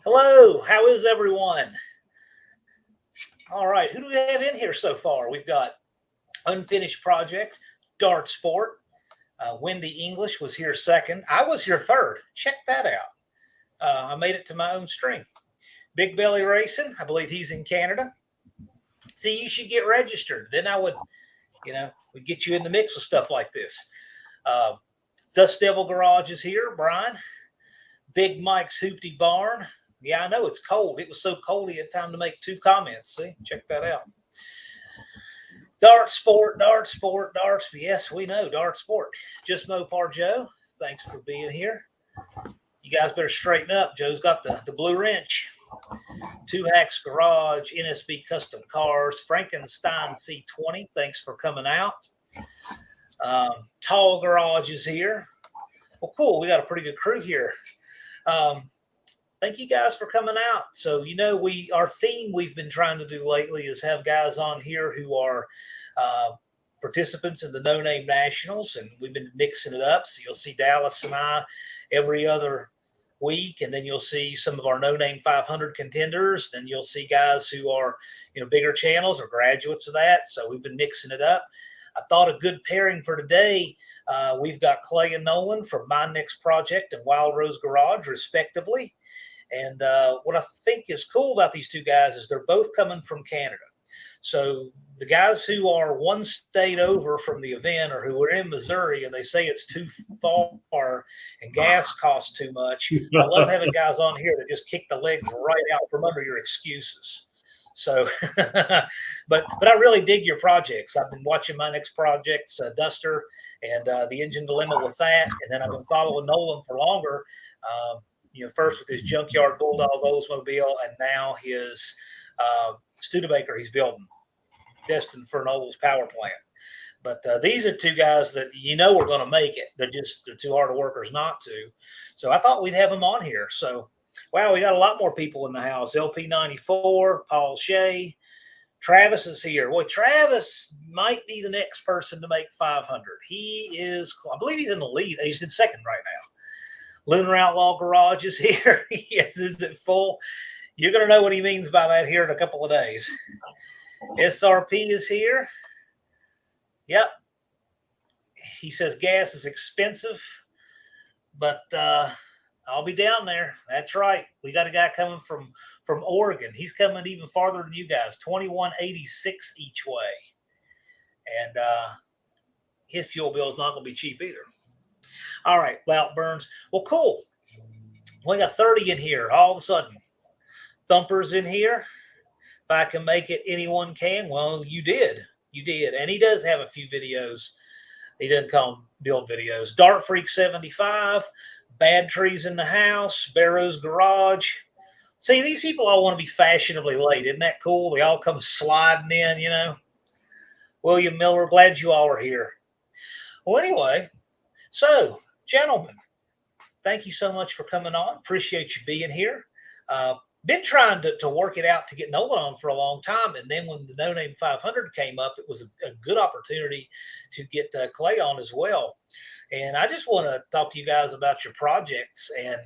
Hello, how is everyone? All right, who do we have in here so far? We've got Unfinished Project, Dart Sport. Wendy English was here second. I was here third. Check that out. I made it to my own string. Big Belly Racing, I believe he's in Canada. See, you should get registered. Then I would, we'd get you in the mix with stuff like this. Dust Devil Garage is here, Brian. Big Mike's Hoopty Barn. Yeah, I know it's cold. It was so cold he had time to make 2 comments. See, check that out. Dart Sport. Yes, we know Dart Sport. Just Mopar Joe, thanks for being here. You guys better straighten up. Joe's got the blue wrench. 2 Hacks Garage, NSB Custom Cars, Frankenstein C20. Thanks for coming out. Tall Garage is here. Well, cool. We got a pretty good crew here. Thank you guys for coming out. So, our theme we've been trying to do lately is have guys on here who are participants in the No Name Nationals, and we've been mixing it up. So you'll see Dallas and I every other week, and then you'll see some of our No Name 500 contenders. Then you'll see guys who are, bigger channels or graduates of that. So we've been mixing it up. I thought a good pairing for today, we've got Cley and Nolan from My Next Project and Wildrose Garage, respectively. And what I think is cool about these 2 guys is they're both coming from Canada. So the guys who are one state over from the event or who are in Missouri and they say it's too far and gas costs too much, I love having guys on here that just kick the legs right out from under your excuses. So, but I really dig your projects. I've been watching My Next Project's Duster and the Engine Dilemma with that. And then I've been following Nolan for longer. First with his Junkyard Bulldog Oldsmobile, and now his Studebaker he's building, destined for an Olds power plant. But these are 2 guys that are going to make it. They're too hard workers not to. So I thought we'd have them on here. So, wow, we got a lot more people in the house. LP94, Paul Shea, Travis is here. Boy, Travis might be the next person to make 500. He is, I believe he's in the lead. He's in second right now. Lunar Outlaw Garage is here. Yes, is it full? You're going to know what he means by that here in a couple of days. SRP is here. Yep. He says gas is expensive, but I'll be down there. That's right. We got a guy coming from Oregon. He's coming even farther than you guys, $21.86 each way. And his fuel bill is not going to be cheap either. All right, Lout Burns. Well, cool. We got 30 in here all of a sudden. Thumper's in here. If I can make it, anyone can. Well, you did. You did. And he does have a few videos. He doesn't call them build videos. Dart Freak 75. Bad Trees in the House. Barrow's Garage. See, these people all want to be fashionably late. Isn't that cool? They all come sliding in, William Miller, glad you all are here. Well, anyway, so, gentlemen, thank you so much for coming on. Appreciate you being here. Been trying to work it out to get Nolan on for a long time. And then when the No Name 500 came up, it was a good opportunity to get Cley on as well. And I just want to talk to you guys about your projects and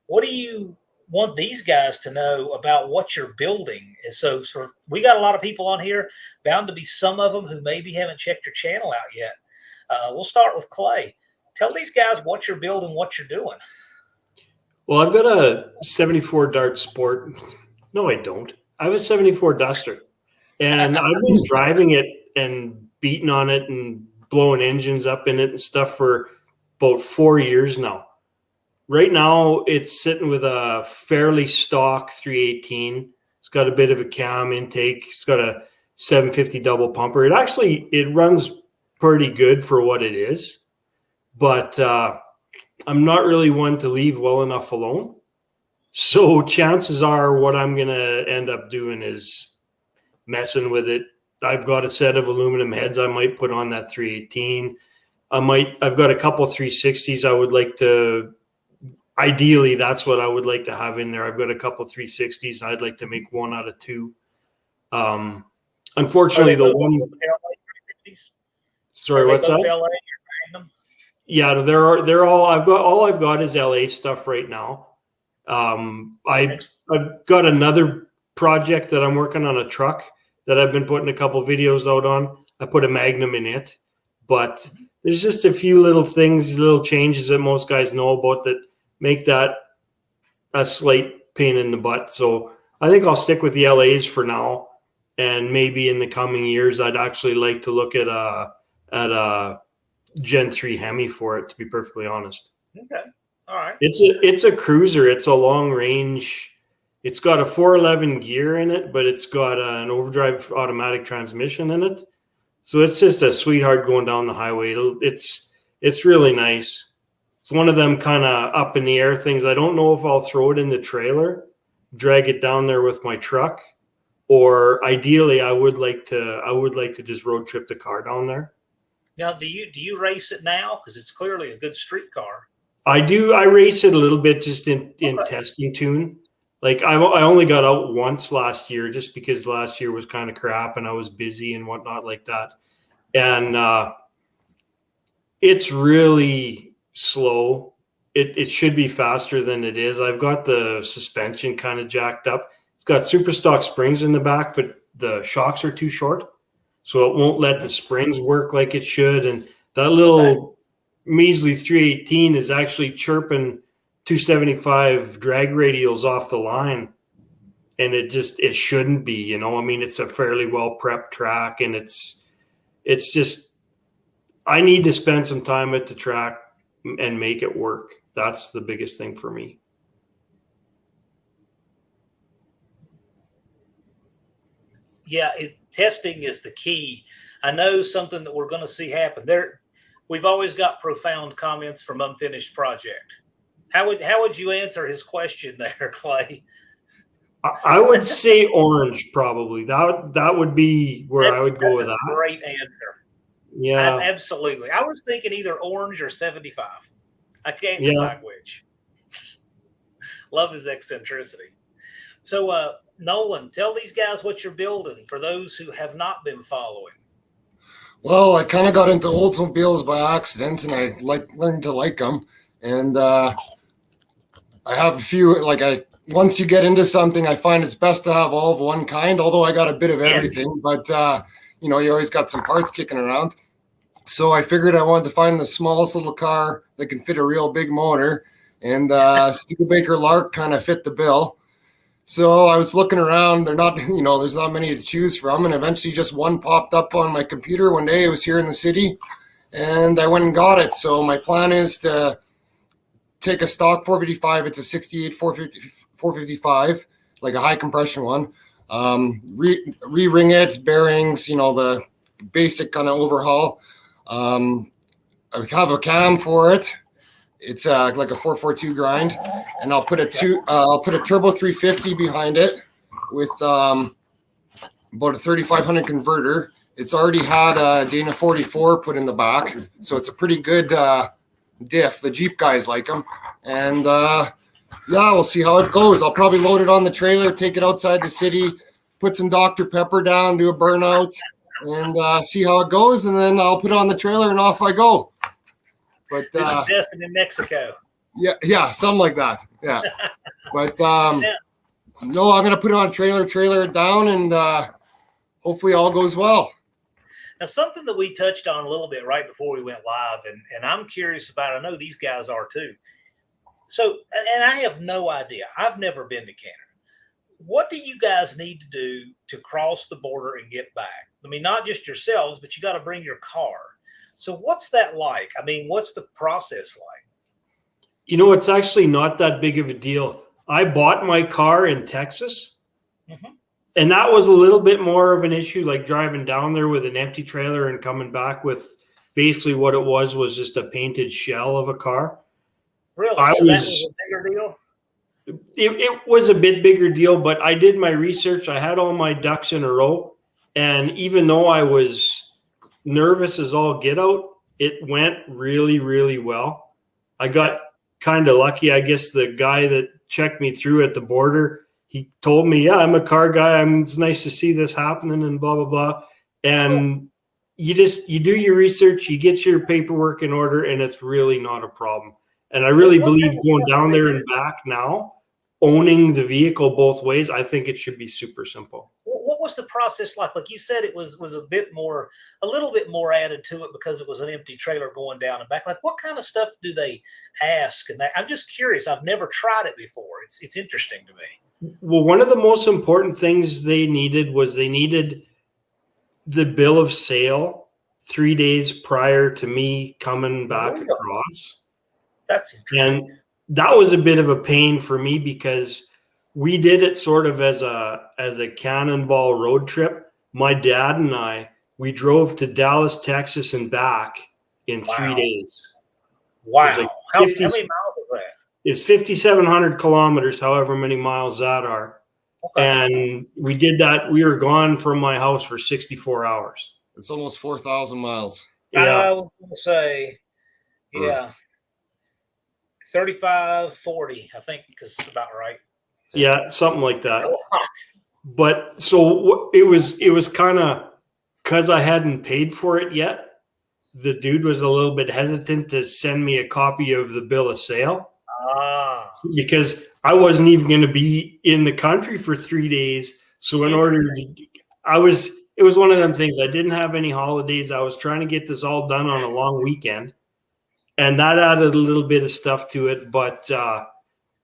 what do you want these guys to know about what you're building. And so we got a lot of people on here, bound to be some of them who maybe haven't checked your channel out yet. We'll start with Cley. Tell these guys what you're building, what you're doing. Well, I've got a 74 Dart Sport. No, I don't. I have a 74 Duster. And I've been driving it and beating on it and blowing engines up in it and stuff for about 4 years now. Right now, it's sitting with a fairly stock 318. It's got a bit of a cam intake. It's got a 750 double pumper. It runs pretty good for what it is. But I'm not really one to leave well enough alone. So chances are what I'm going to end up doing is messing with it. I've got a set of aluminum heads I might put on that 318. I've got a couple 360s I would like to, ideally that's what I would like to have in there. I've got a couple 360s. I'd like to make 1 out of 2. Unfortunately, the one. Sorry, what's that? Yeah, they're all. I've got is LA stuff right now. I've got another project that I'm working on, a truck that I've been putting a couple videos out on. I put a Magnum in it, but there's just a few little things, little changes that most guys know about that make that a slight pain in the butt. So I think I'll stick with the LAs for now, and maybe in the coming years, I'd actually like to look at a Gen 3 Hemi for it, to be perfectly honest. Okay. All right. It's a cruiser. It's a long range. It's got a 411 gear in it, but it's got an overdrive automatic transmission in it. So it's just a sweetheart going down the highway. It's really nice. It's one of them kind of up in the air things. I don't know if I'll throw it in the trailer, drag it down there with my truck, or ideally I would like to just road trip the car down there. Now, do you race it now? Because it's clearly a good street car. I do. I race it a little bit just in testing tune. Like I only got out once last year just because last year was kind of crap and I was busy and whatnot like that. And it's really slow. It should be faster than it is. I've got the suspension kind of jacked up. It's got super stock springs in the back, but the shocks are too short. So it won't let the springs work like it should. And that little measly 318 is actually chirping 275 drag radials off the line, and it shouldn't be, you know. I mean, it's a fairly well prepped track, and it's just, I need to spend some time at the track and make it work. That's the biggest thing for me. Yeah, testing is the key. I know something that we're going to see happen there. We've always got profound comments from Unfinished Project. How would you answer his question there, Clay? I would say orange, probably. That would be where I would go with that. Great answer. Yeah, absolutely. I was thinking either orange or 75. I can't decide which. Love his eccentricity. So, Nolan, tell these guys what you're building for those who have not been following. Well, I kind of got into Oldsmobiles by accident, and I learned to like them. And I have a few, once you get into something, I find it's best to have all of one kind, although I got a bit of everything. Yes. But, you always got some parts kicking around. So I figured I wanted to find the smallest little car that can fit a real big motor. And Studebaker Lark kind of fit the bill. So I was looking around. They're not, there's not many to choose from. And eventually just one popped up on my computer one day. It was here in the city. And I went and got it. So my plan is to take a stock 455. It's a 68 455, like a high compression one. Re-ring it, bearings, the basic kind of overhaul. I have a cam for it. It's like a 442 grind, and I'll put a turbo 350 behind it with about a 3500 converter. It's already had a Dana 44 put in the back, so it's a pretty good diff. The Jeep guys like them, and we'll see how it goes. I'll probably load it on the trailer, take it outside the city, put some Dr. Pepper down, do a burnout, and see how it goes, and then I'll put it on the trailer and off I go. But this is destined in Mexico. Yeah, something like that. Yeah, but no, I'm gonna put it on a trailer it down, and hopefully all goes well. Now, something that we touched on a little bit right before we went live, and I'm curious about, I know these guys are too. So, and I have no idea. I've never been to Canada. What do you guys need to do to cross the border and get back? I mean, not just yourselves, but you got to bring your car. So what's that like? I mean, what's the process like? It's actually not that big of a deal. I bought my car in Texas, and that was a little bit more of an issue, like driving down there with an empty trailer and coming back with basically what it was just a painted shell of a car. Really? So that was a bigger deal? It was a bit bigger deal, but I did my research. I had all my ducks in a row, and even though I was nervous as all get out, it went really, really well. I got kind of lucky. I guess the guy that checked me through at the border, he told me, yeah, I'm a car guy. It's nice to see this happening and blah, blah, blah. And you do your research, you get your paperwork in order, and it's really not a problem. And I really believe going down there and back now owning the vehicle both ways, I think it should be super simple. What was the process like? Like you said, it was a little bit more added to it because it was an empty trailer going down and back. Like, what kind of stuff do they ask? And I'm just curious. I've never tried it before. It's interesting to me. Well, one of the most important things they needed the bill of sale 3 days prior to me coming back across. That's interesting. And that was a bit of a pain for me because we did it sort of as a cannonball road trip. My dad and we drove to Dallas, Texas and back in 3 days. Wow. It was how many miles was that? It's 5,700 kilometers, however many miles that are. Okay. And we did that. We were gone from my house for 64 hours. It's almost 4,000 miles. Yeah. I was going to say, yeah. 35, 40, I think is about right. Yeah, something like that. But so it was kind of, because I hadn't paid for it yet, the dude was a little bit hesitant to send me a copy of the bill of sale. Because I wasn't even going to be in the country for 3 days. So in order to, it was one of them things. I didn't have any holidays. I was trying to get this all done on a long weekend. And that added a little bit of stuff to it. But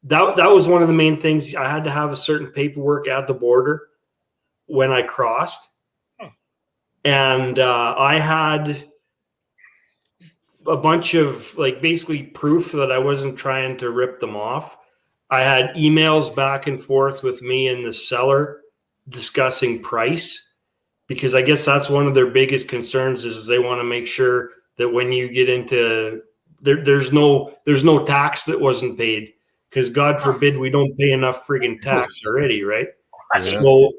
that was one of the main things. I had to have a certain paperwork at the border when I crossed. And I had a bunch of basically proof that I wasn't trying to rip them off. I had emails back and forth with me and the seller discussing price, because I guess that's one of their biggest concerns is they want to make sure that when you get into there's no tax that wasn't paid, because God forbid we don't pay enough friggin' tax already, right? Yeah. So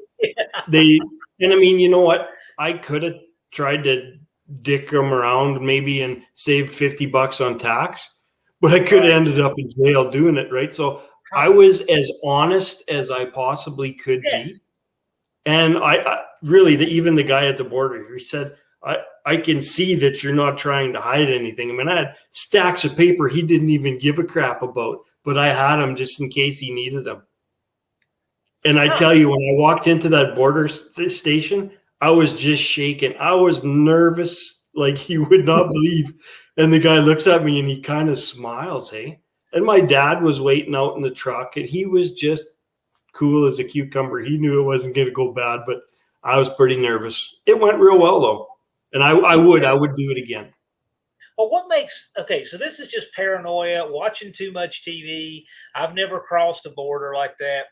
and I mean, you know what? I could have tried to dick them around maybe and save $50 on tax, but I could have ended up in jail doing it, right? So I was as honest as I possibly could be. And I really, even the guy at the border, he said, I can see that you're not trying to hide anything. I mean, I had stacks of paper he didn't even give a crap about, but I had them just in case he needed them. And I tell you, when I walked into that border station, I was just shaking. I was nervous like you would not believe. And the guy looks at me and he kind of smiles, hey? And my dad was waiting out in the truck and he was just cool as a cucumber. He knew it wasn't going to go bad, but I was pretty nervous. It went real well though. And I would do it again. Well, so this is just paranoia, watching too much TV. I've never crossed a border like that.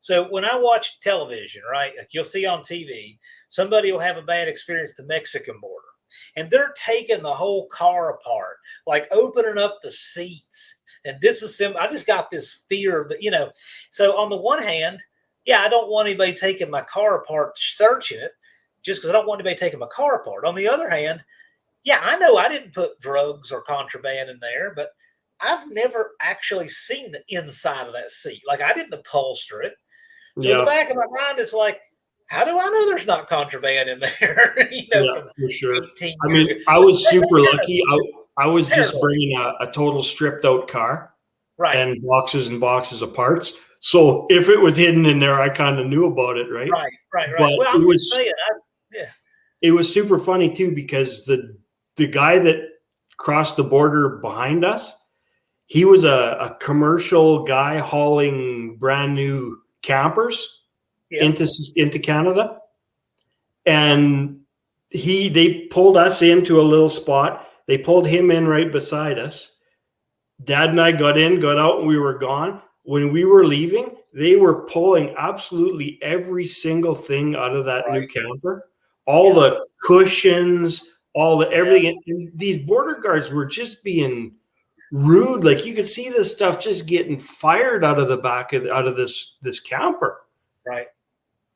So when I watch television, right, like you'll see on TV, somebody will have a bad experience at the Mexican border, and they're taking the whole car apart, like opening up the seats and disassembling. I just got this fear that, so on the one hand, yeah, I don't want anybody taking my car apart, searching it, just because I don't want anybody taking my car apart. On the other hand, yeah, I know I didn't put drugs or contraband in there, but I've never actually seen the inside of that seat. Like, I didn't upholster it. So in the back of my mind, it's like, how do I know there's not contraband in there? For sure. I mean, I was super lucky. I was just bringing a total stripped out car, right, and boxes and boxes of parts. So if it was hidden in there, I kind of knew about it, right? Right. But well, I'm just saying, it was super funny too, because the guy that crossed the border behind us, he was a commercial guy hauling brand new campers into Canada, and they pulled us into a little spot. They pulled him in right beside us. Dad and I got in, got out, and we were gone. When we were leaving, they were pulling absolutely every single thing out of that new camper, all the cushions, all the everything. And these border guards were just being rude. Like, you could see this stuff just getting fired out of the back out of this camper. Right.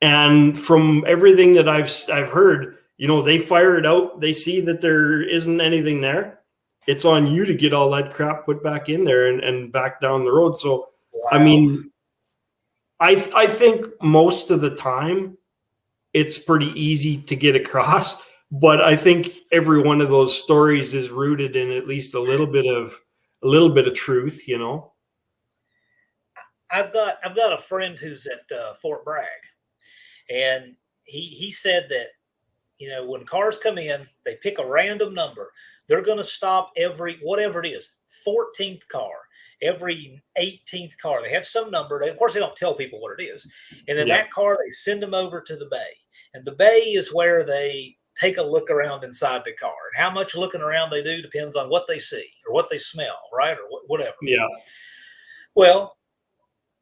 And from everything that I've heard, they fire it out. They see that there isn't anything there. It's on you to get all that crap put back in there and back down the road. So, I mean, I think most of the time it's pretty easy to get across, but I think every one of those stories is rooted in at least a little bit of truth, I've got a friend who's at Fort Bragg, and he said that, you know, when cars come in, they pick a random number. They're going to stop every, whatever it is, 14th car, every 18th car. They have some number. Of course, they don't tell people what it is. And then that car, they send them over to the bay. And the bay is where they take a look around inside the car. And how much looking around they do depends on what they see or what they smell, right? Or whatever. Yeah. Well,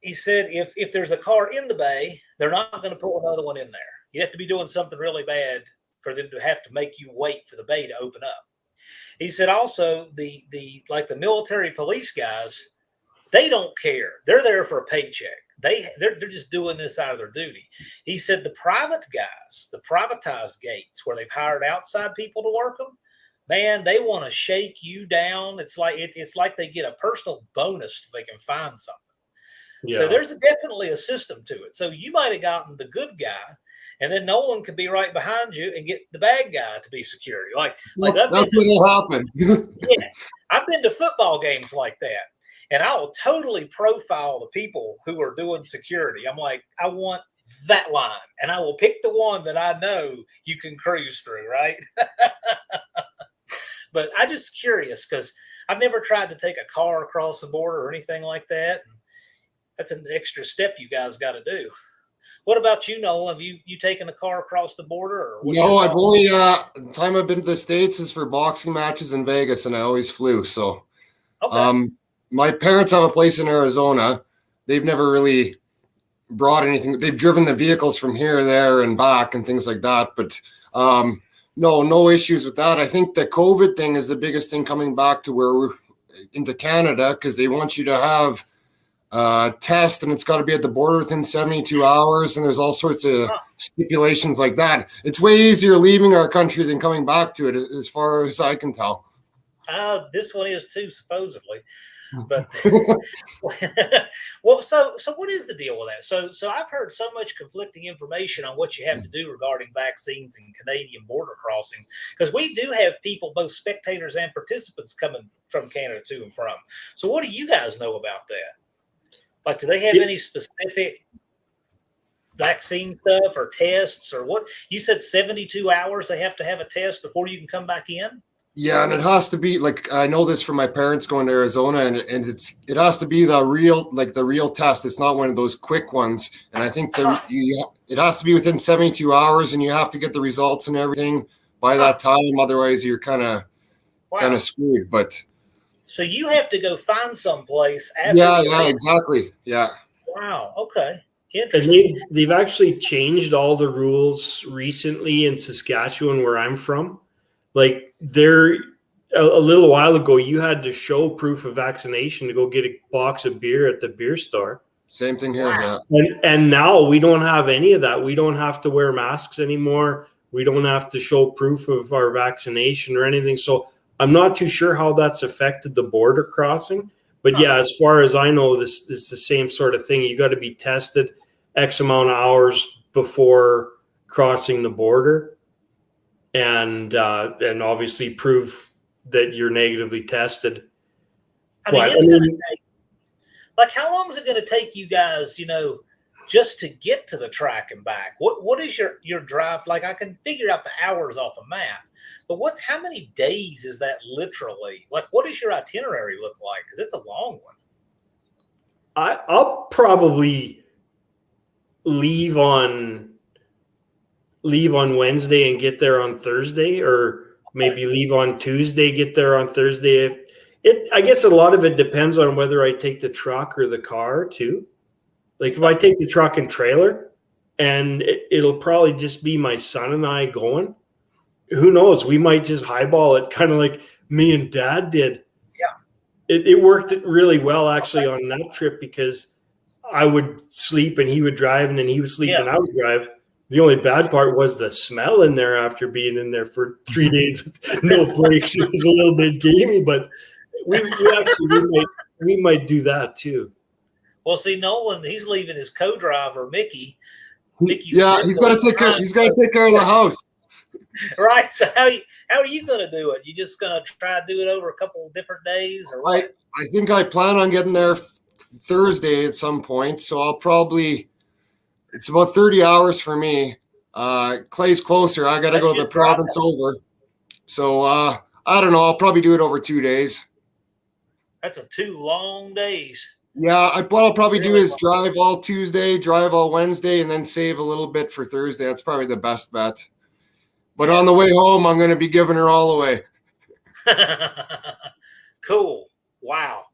he said if there's a car in the bay, they're not going to put another one in there. You have to be doing something really bad for them to have to make you wait for the bay to open up. He said also the military police guys, they don't care. They're there for a paycheck. They're just doing this out of their duty. He said the private guys, the privatized gates where they've hired outside people to work them, man, they want to shake you down. It's like they get a personal bonus if they can find something. Yeah. So there's definitely a system to it. So you might have gotten the good guy, and then Nolan could be right behind you and get the bad guy to be security. That's what will happen. Yeah, I've been to football games like that, and I will totally profile the people who are doing security. I'm like, I want that line, and I will pick the one that I know you can cruise through, right? But I'm just curious because I've never tried to take a car across the border or anything like that. That's an extra step you guys got to do. What about you, Noel? Have you taken a car across the border? Or no, I've only the time I've been to the States is for boxing matches in Vegas, and I always flew. So, okay. My parents have a place in Arizona. They've never really brought anything. They've driven the vehicles from here, there, and back, and things like that. But no issues with that. I think the COVID thing is the biggest thing coming back to where we're into Canada because they want you to have test, and it's got to be at the border within 72 hours, and there's all sorts of stipulations like that. It's way easier leaving our country than coming back to it, as far as I can tell. This one is too, supposedly. But well, so what is the deal with that? So I've heard so much conflicting information on what you have to do regarding vaccines and Canadian border crossings, because we do have people, both spectators and participants, coming from Canada to and from. So what do you guys know about that? Like, do they have any specific vaccine stuff or tests or what? You said 72 hours they have to have a test before you can come back in? Yeah, and it has to be, like, I know this from my parents going to Arizona, and it has to be the real test. It's not one of those quick ones. And I think it has to be within 72 hours, and you have to get the results and everything by that time. Otherwise, you're kind of screwed. But so you have to go find some place after. Yeah, exactly. Yeah. Wow. Okay. And they've actually changed all the rules recently in Saskatchewan, where I'm from. Like, a little while ago, you had to show proof of vaccination to go get a box of beer at the beer store. Same thing here. Wow. Yeah. And now we don't have any of that. We don't have to wear masks anymore. We don't have to show proof of our vaccination or anything. So I'm not too sure how that's affected the border crossing. But yeah, as far as I know, this is the same sort of thing. You got to be tested X amount of hours before crossing the border. And obviously prove that you're negatively tested. I mean, it's going to take, like, how long is it going to take you guys, just to get to the track and back? What is your drive? Like, I can figure out the hours off a map, but how many days is that literally? Like, what does your itinerary look like? Because it's a long one. I'll probably leave on Wednesday and get there on Thursday, or maybe leave on Tuesday, get there on Thursday. I guess a lot of it depends on whether I take the truck or the car too. Like, if I take the truck and trailer, and it'll probably just be my son and I going, who knows? We might just highball it, kind of like me and Dad did. Yeah. It worked really well actually on that trip, because I would sleep and he would drive, and then he would sleep and I would drive. The only bad part was the smell in there after being in there for 3 days with no breaks. It was a little bit gamey, but we might do that too. Well, see, Nolan, he's leaving his co-driver, Mickey. He's got to take care. He's got to take care of the house. Right. So how are you going to do it? You just going to try to do it over a couple of different days, or what? I think I plan on getting there Thursday at some point, so it's about 30 hours for me. Clay's closer. I got to go to the province over. So I don't know. I'll probably do it over 2 days. That's 2 long days. Yeah, what I'll probably do is drive all Tuesday, drive all Wednesday, and then save a little bit for Thursday. That's probably the best bet. But on the way home, I'm going to be giving her all away. Cool. Wow.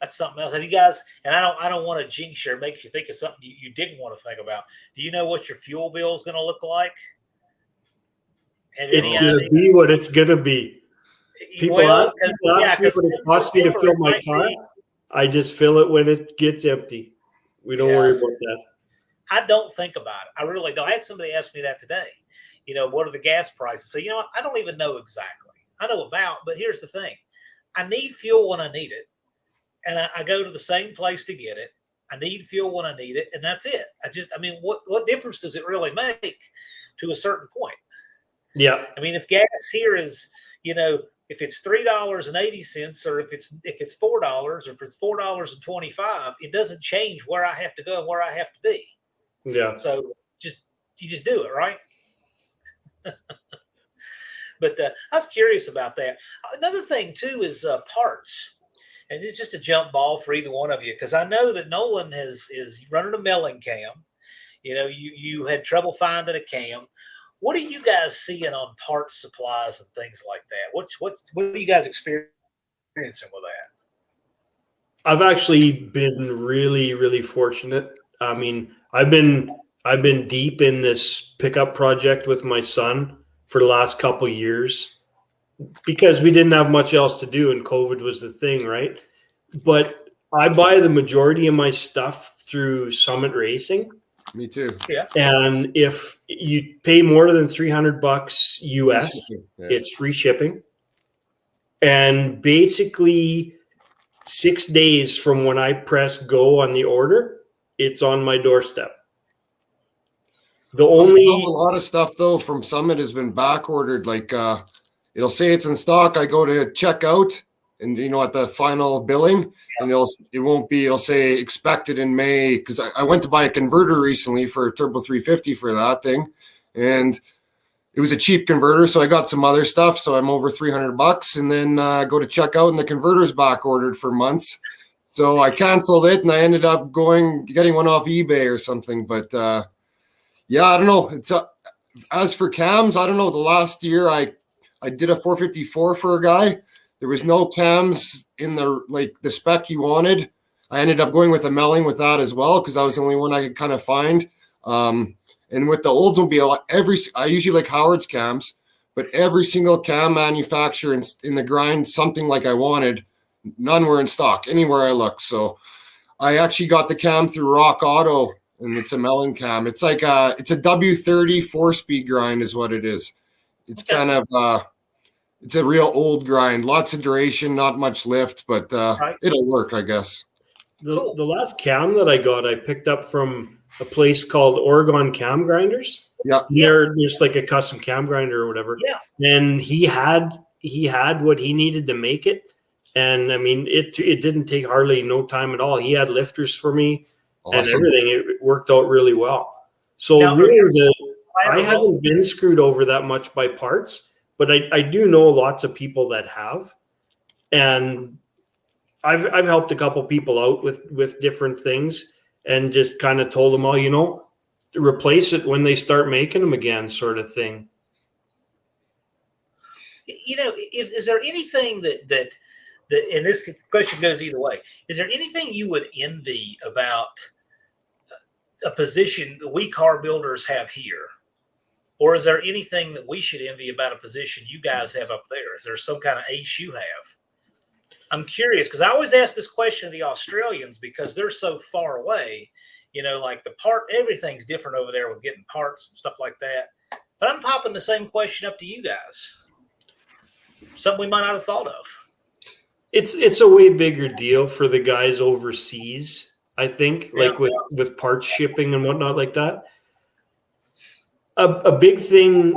That's something else. Have you guys, and I don't want to jinx you or make you think of something you didn't want to think about. Do you know what your fuel bill is going to look like? It's going to be what it's going to be. People ask me what it costs me to fill my car. I just fill it when it gets empty. We don't worry about that. I don't think about it. I really don't. I had somebody ask me that today. What are the gas prices? So, I don't even know exactly. I know about, but here's the thing. I need fuel when I need it. And I go to the same place to get it. I need fuel when I need it. And that's it. What difference does it really make to a certain point? Yeah. If gas here is, if it's $3.80 or if it's $4 or if it's $4.25, it doesn't change where I have to go and where I have to be. Yeah. So you just do it, right? But I was curious about that. Another thing too is parts, and it's just a jump ball for either one of you because I know that Nolan is running a milling cam. You had trouble finding a cam. What are you guys seeing on parts supplies and things like that? What are you guys experiencing with that? I've actually been really, really fortunate. I've been deep in this pickup project with my son for the last couple of years because we didn't have much else to do and COVID was the thing, right? But I buy the majority of my stuff through Summit Racing. Me too. Yeah. And if you pay more than $300 US, it's free shipping. And basically 6 days from when I press go on the order, it's on my doorstep. A lot of stuff though from Summit has been back ordered. Like it'll say it's in stock. I go to check out and at the final billing and it'll say expected in May. Cause I went to buy a converter recently for a Turbo 350 for that thing. And it was a cheap converter. So I got some other stuff. So I'm over $300 and then go to check out and the converter's back ordered for months. So I canceled it and I ended up getting one off eBay or something. But yeah, I don't know. It's as for cams, I don't know. The last year I did a 454 for a guy. There was no cams in the spec he wanted. I ended up going with a Melling with that as well because that was the only one I could kind of find. And with the Oldsmobile, I usually like Howard's cams, but every single cam manufacturer in the grind, something like I wanted, none were in stock anywhere I looked. So I actually got the cam through Rock Auto. And it's a Melling cam. It's like it's a W30 4-speed grind is what it is. It's kind of it's a real old grind. Lots of duration, not much lift, but it'll work, I guess. The last cam that I got, I picked up from a place called Oregon Cam Grinders. Yeah. They're just like a custom cam grinder or whatever. Yeah. And he had what he needed to make it. And it didn't take hardly no time at all. He had lifters for me. Awesome. And everything, it worked out really well. So now, really, I haven't been screwed over that much by parts, but I do know lots of people that have, and I've helped a couple people out with different things, and just kind of told them, replace it when they start making them again, sort of thing. Is there anything that and this question goes either way. Is there anything you would envy about a position that we car builders have here? Or is there anything that we should envy about a position you guys have up there? Is there some kind of ace you have? I'm curious because I always ask this question of the Australians because they're so far away. Like everything's different over there with getting parts and stuff like that. But I'm popping the same question up to you guys. Something we might not have thought of. It's a way bigger deal for the guys overseas, I think, with parts shipping and whatnot like that. A big thing,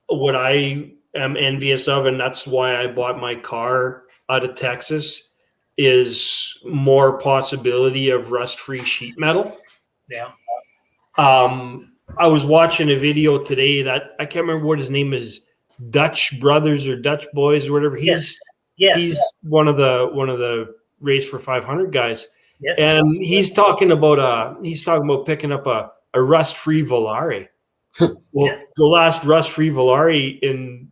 what I am envious of, and that's why I bought my car out of Texas, is more possibility of rust-free sheet metal. Yeah. I was watching a video today that I can't remember what his name is, Dutch Brothers or Dutch Boys or whatever. Yes. He's one of the Race for 500 guys. Yes. And he's talking about picking up a rust-free Volare. Well, the last rust-free Volare in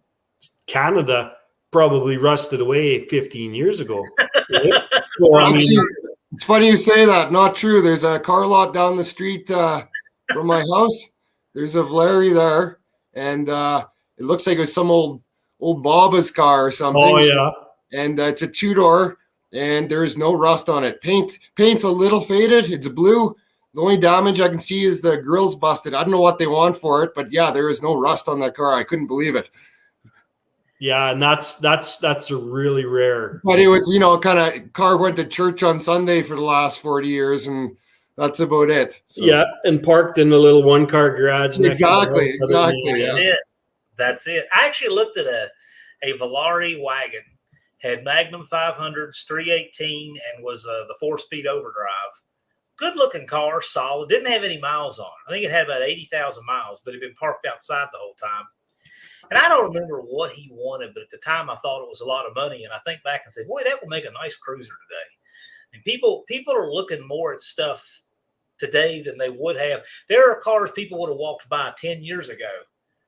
Canada probably rusted away 15 years ago. Right? So, I mean, it's funny you say that. Not true. There's a car lot down the street from my house. There's a Volare there, and it looks like it's some old Baba's car or something. Oh yeah. And it's a 2-door, and there is no rust on it. Paint's a little faded. It's blue. The only damage I can see is the grill's busted. I don't know what they want for it, but yeah, there is no rust on that car. I couldn't believe it. Yeah, and that's a really rare. But it was, kind of car went to church on Sunday for the last 40 years, and that's about it. So. Yeah, and parked in a little one-car garage. Exactly. Yeah. That's it. I actually looked at a Volare wagon, had Magnum 500s, 318, and was the 4-speed overdrive. Good-looking car, solid. Didn't have any miles on it. I think it had about 80,000 miles, but it had been parked outside the whole time. And I don't remember what he wanted, but at the time I thought it was a lot of money. And I think back and say, boy, that would make a nice cruiser today. And people are looking more at stuff today than they would have. There are cars people would have walked by 10 years ago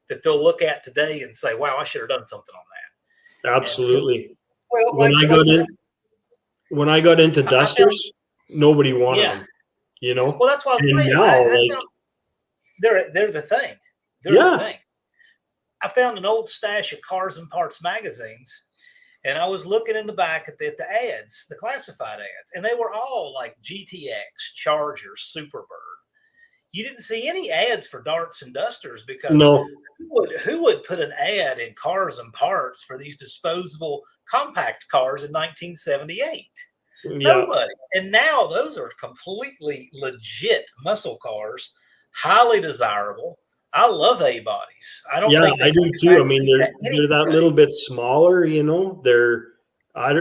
that they'll look at today and say, wow, I should have done something on that. Absolutely. And, when I got into Dusters, nobody wanted them. Well, that's why I was saying. Now, they're the thing. They're the thing. I found an old stash of Cars and Parts magazines, and I was looking in the back at the ads, the classified ads, and they were all like GTX, Charger, Superbird. You didn't see any ads for Darts and Dusters because who would put an ad in Cars and Parts for these disposable compact cars in 1978? Yeah. Nobody. And now those are completely legit muscle cars, highly desirable. I love A-bodies. I don't think I do too. I mean, they're that little bit smaller, They're I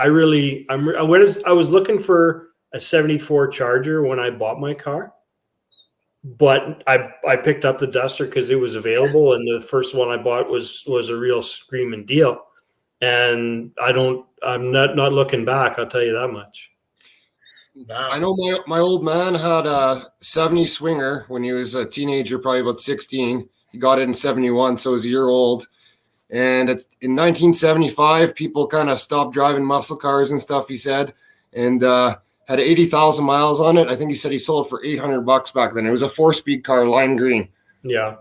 was looking for a 74 Charger when I bought my car, but I picked up the Duster because it was available, and the first one I bought was a real screaming deal. And I'm not looking back, I'll tell you that much. I know my old man had a 70 Swinger when he was a teenager, probably about 16. He got it in 71, so he was a year old. And in 1975, people kind of stopped driving muscle cars and stuff, he said, and had 80,000 miles on it. I think he said he sold it for $800 back then. It was a 4-speed car, lime green. Yeah.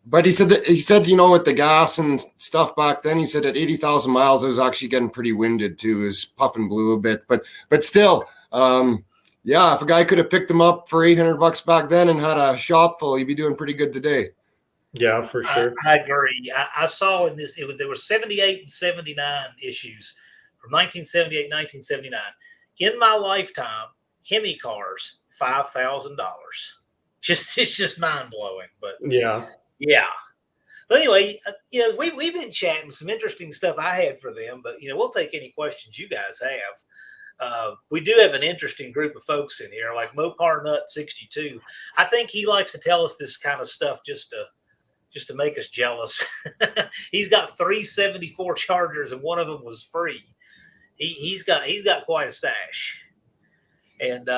But he said, with the gas and stuff back then, he said at 80,000 miles, it was actually getting pretty winded too. It was puffing blue a bit, but still, if a guy could have picked them up for $800 back then and had a shop full, he'd be doing pretty good today. Yeah, for sure. I agree. I saw in this, there were 78 and 79 issues from 1978, 1979. In my lifetime, Hemi cars, $5,000. It's just mind blowing, but yeah. But anyway, we've been chatting some interesting stuff I had for them, but we'll take any questions you guys have. We do have an interesting group of folks in here, like Mopar Nut 62. I think he likes to tell us this kind of stuff just to make us jealous. He's got 374 Chargers, and one of them was free. He's got quite a stash. And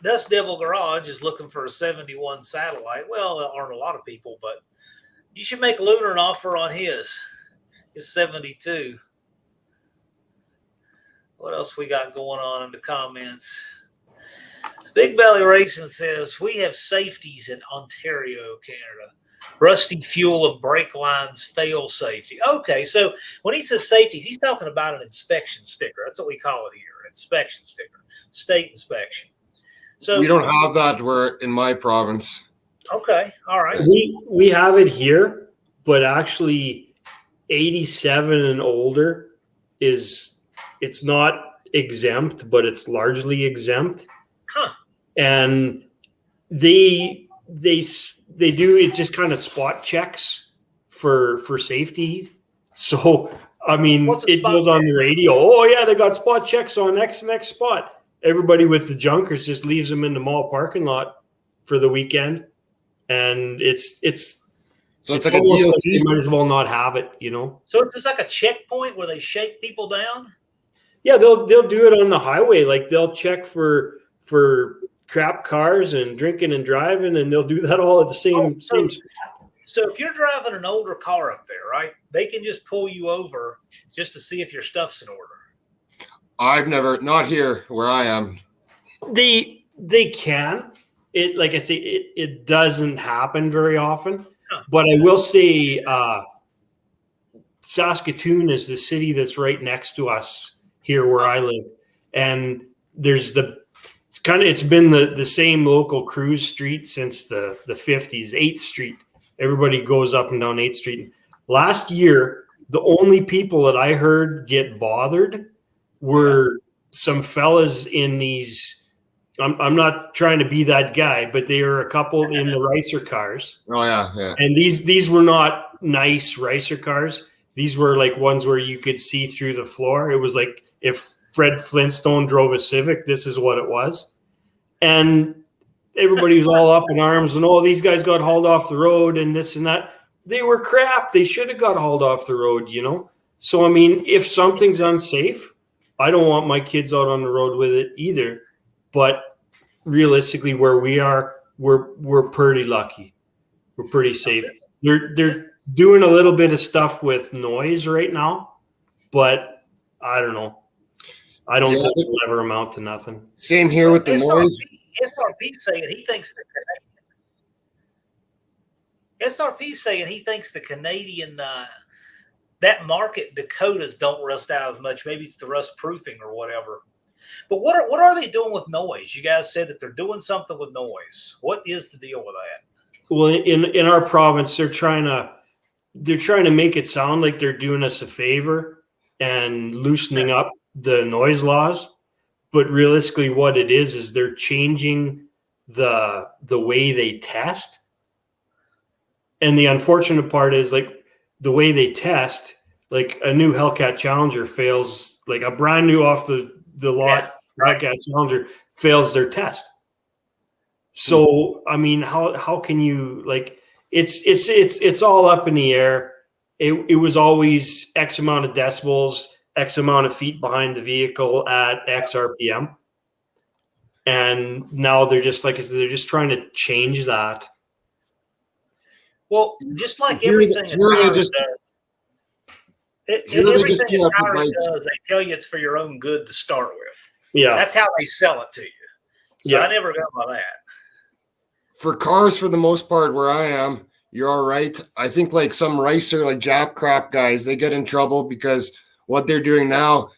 Dust Devil Garage is looking for a 71 Satellite. Well, there aren't a lot of people, but you should make Lunar an offer on his 72. What else we got going on in the comments? Big Belly Racing says, we have safeties in Ontario, Canada. Rusty fuel and brake lines fail safety. Okay, so when he says safeties, he's talking about an inspection sticker. That's what we call it here, an inspection sticker, state inspection. So we don't have that in my province. Okay, all right. We have it here, but actually 87 and older it's not exempt, but it's largely exempt. Huh. And they do it, just kind of spot checks for safety. So I mean, What's a it spot goes on check? the radio. Oh yeah, they got spot checks on next spot. Everybody with the junkers just leaves them in the mall parking lot for the weekend, and it's So it's like a almost like they DOT. might as well not have it, you know. So it's just like a checkpoint where they shake people down? Yeah, they'll do it on the highway. Like they'll check for crap cars and drinking and driving, and they'll do that all at the same same. So if you're driving an older car up there, right, they can just pull you over just to see if your stuff's in order. I've never, not here where I am. They can. It, like I say, it doesn't happen very often. But I will say, Saskatoon is the city that's right next to us here where I live, and there's it's been the same local cruise street since the 50s. 8th Street. Everybody goes up and down 8th Street. Last year, the only people that I heard get bothered were some fellas in these. I'm not trying to be that guy, but they are a couple in the racer cars. Oh yeah. And these were not nice racer cars. These were like ones where you could see through the floor. It was like if Fred Flintstone drove a Civic, this is what it was. And everybody was all up in arms and, oh, these guys got hauled off the road and this and that. They were crap. They should have got hauled off the road, you know? So, I mean, if something's unsafe, I don't want my kids out on the road with it either. But realistically, where we are, we're pretty lucky. We're pretty safe. They're doing a little bit of stuff with noise right now, but I don't know. I don't think it'll ever amount to nothing. Same here with the noise. SRP's saying he thinks the Canadian that market Dakotas don't rust out as much. Maybe it's the rust proofing or whatever. But what are they doing with noise? You guys said that they're doing something with noise. What is the deal with that? Well, in our province, they're trying to make it sound like they're doing us a favor and loosening up the noise laws. But realistically, what it is they're changing the way they test. And the unfortunate part is, like, the way they test, like a new Hellcat Challenger fails, like a brand new off the lot Hellcat Challenger fails their test. So, I mean, how can you, like, it's all up in the air. It was always X amount of decibels, X amount of feet behind the vehicle at X RPM. And now they're just, like I said, they're just trying to change that. Well, just like everything everything does, they tell you it's for your own good to start with. Yeah. That's how they sell it to you. So I never go by that. For cars, for the most part, where I am, you're all right. I think like some racer, like Jap crap guys, they get in trouble because what they're doing now,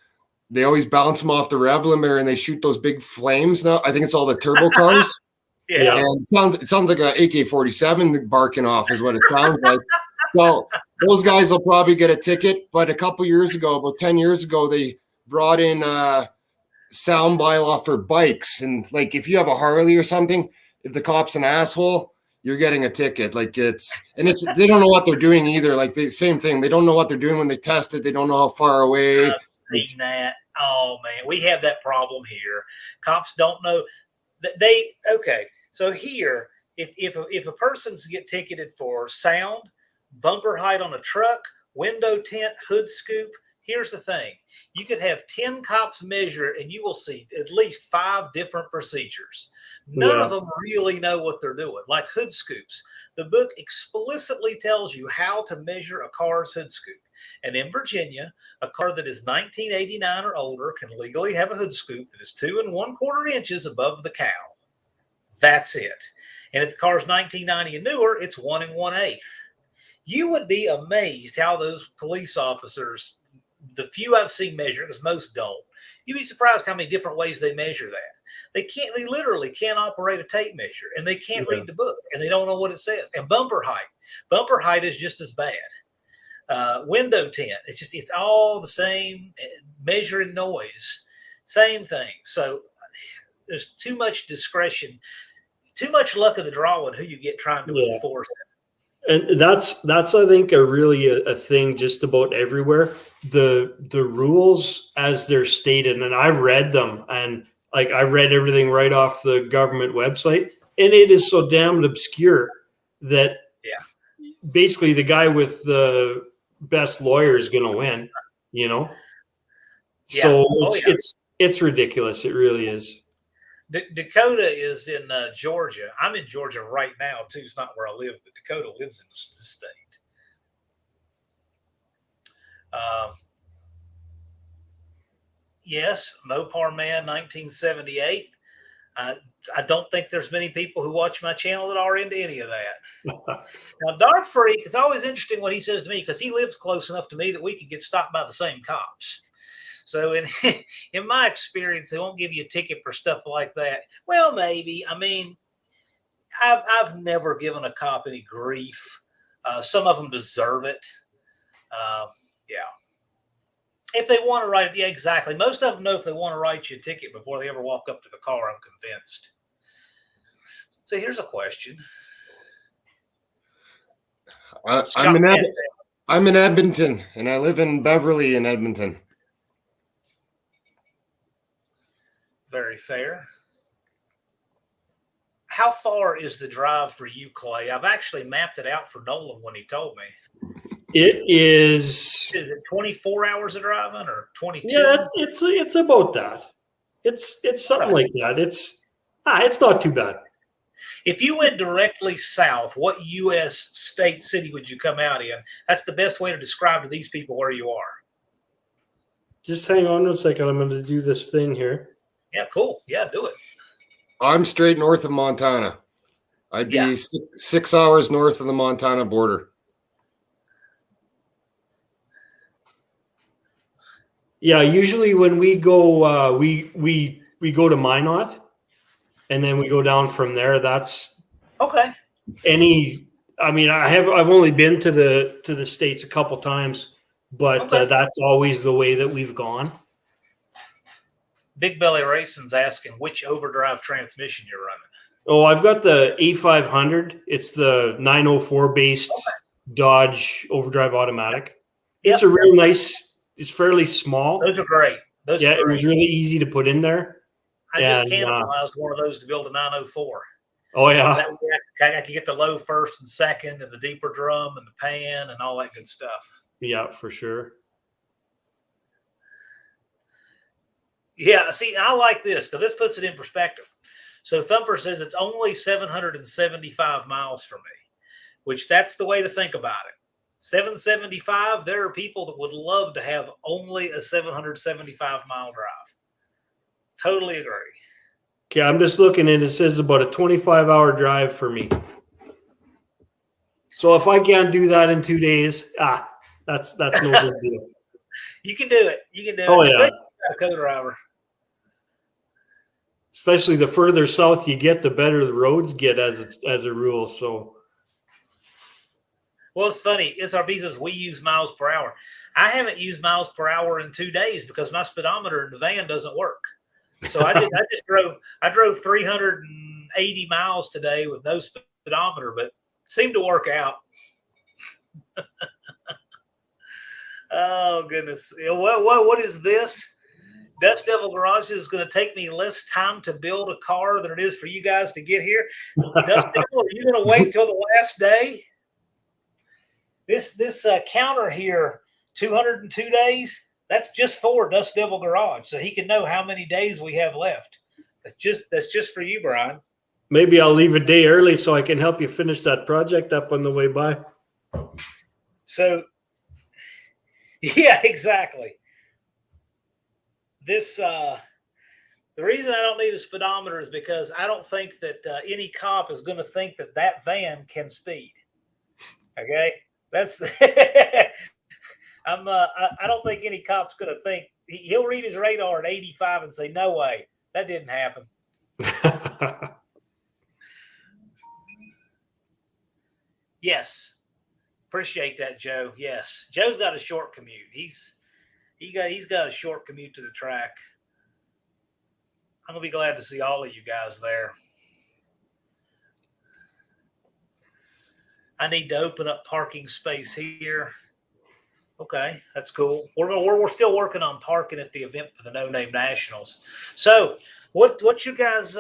they always bounce them off the rev limiter and they shoot those big flames now. I think it's all the turbo cars. Yeah. And it sounds like an AK-47 barking off is what it sounds like. So those guys will probably get a ticket. But a couple years ago, about 10 years ago, they brought in sound bylaw for bikes. And like if you have a Harley or something, if the cop's an asshole, you're getting a ticket. Like they don't know what they're doing either. Like the same thing. They don't know what they're doing when they test it. They don't know how far away. I've seen that. Oh man, we have that problem here. Cops don't know. Okay. So here, if a person's get ticketed for sound, bumper height on a truck, window tint, hood scoop, here's the thing. You could have 10 cops measure and you will see at least 5 different procedures. None of them really know what they're doing. Like hood scoops. The book explicitly tells you how to measure a car's hood scoop. And in Virginia, a car that is 1989 or older can legally have a hood scoop that is 2 1/4 inches above the cowl. That's it. And if the car is 1990 and newer, it's 1 1/8. You would be amazed how those police officers, the few I've seen measure, because most don't, you'd be surprised how many different ways they measure that. They literally can't operate a tape measure, and they can't read the book, and they don't know what it says. And bumper height is just as bad. Window tint, it's all the same. Measuring noise, same thing. So there's too much discretion, too much luck of the draw on who you get trying to enforce it. And that's I think a thing just about everywhere. The rules as they're stated, and I've read them, and like I read everything right off the government website, and it is so damn obscure that basically the guy with the best lawyer is going to win, you know. So it's ridiculous. It really is. Dakota is in Georgia. I'm in Georgia right now too. It's not where I live, but Dakota lives in the state. Yes, Mopar Man 1978. I don't think there's many people who watch my channel that are into any of that. Now, Dark Freak is always interesting what he says to me because he lives close enough to me that we could get stopped by the same cops. So in my experience, they won't give you a ticket for stuff like that. Well, maybe. I mean, I've never given a cop any grief. Some of them deserve it. Yeah. If they want to write, yeah, exactly. Most of them know if they want to write you a ticket before they ever walk up to the car, I'm convinced. So here's a question. I'm in Edmonton, and I live in Beverly in Edmonton. Very fair. How far is the drive for you, Clay? I've actually mapped it out for Nolan when he told me. It is. Is it 24 hours of driving or 22? Yeah, it's about that. It's something like that. It's not too bad. If you went directly south, what U.S. state city would you come out in? That's the best way to describe to these people where you are. Just hang on a second. I'm going to do this thing here. Yeah, cool. Yeah, do it. I'm straight north of Montana. I'd be 6 hours north of the Montana border. Yeah, usually when we go, we go to Minot, and then we go down from there. That's okay. I mean, I've only been to the States a couple times, but that's always the way that we've gone. Big Belly Racing's asking which overdrive transmission you're running. Oh, I've got the A500. It's the 904 based Dodge overdrive automatic. It's a real nice. It's fairly small. Those are great. It was really easy to put in there. I just cannibalized one of those to build a 904. Oh yeah. That way I could get the low first and second, and the deeper drum and the pan and all that good stuff. Yeah, for sure. Yeah, see, I like this. So this puts it in perspective. So Thumper says it's only 775 miles for me, which that's the way to think about it. 775, there are people that would love to have only a 775-mile drive. Totally agree. Okay, I'm just looking and it says about a 25-hour drive for me. So if I can't do that in 2 days, that's no big deal. You can do it. You can do it. Oh, yeah. A co-driver. Especially the further south you get, the better the roads get as a rule. So, well, it's funny. SRB says we use miles per hour. I haven't used miles per hour in 2 days because my speedometer in the van doesn't work. So I drove 380 miles today with no speedometer, but seemed to work out. Oh goodness! What is this? Dust Devil Garage is going to take me less time to build a car than it is for you guys to get here. Dust Devil, are you going to wait till the last day? This counter here, 202 days. That's just for Dust Devil Garage, so he can know how many days we have left. That's just for you, Brian. Maybe I'll leave a day early so I can help you finish that project up on the way by. So, yeah, exactly. This the reason I don't need a speedometer is because I don't think that any cop is going to think that van can speed. Okay, that's. I don't think any cop's going to think he'll read his radar at 85 and say, "No way, that didn't happen." Yes, appreciate that, Joe. Yes, Joe's got a short commute. He's got a short commute to the track. I'm gonna be glad to see all of you guys there. I need to open up parking space here. Okay, that's cool. We're still working on parking at the event for the No Name Nationals. So, what's you guys?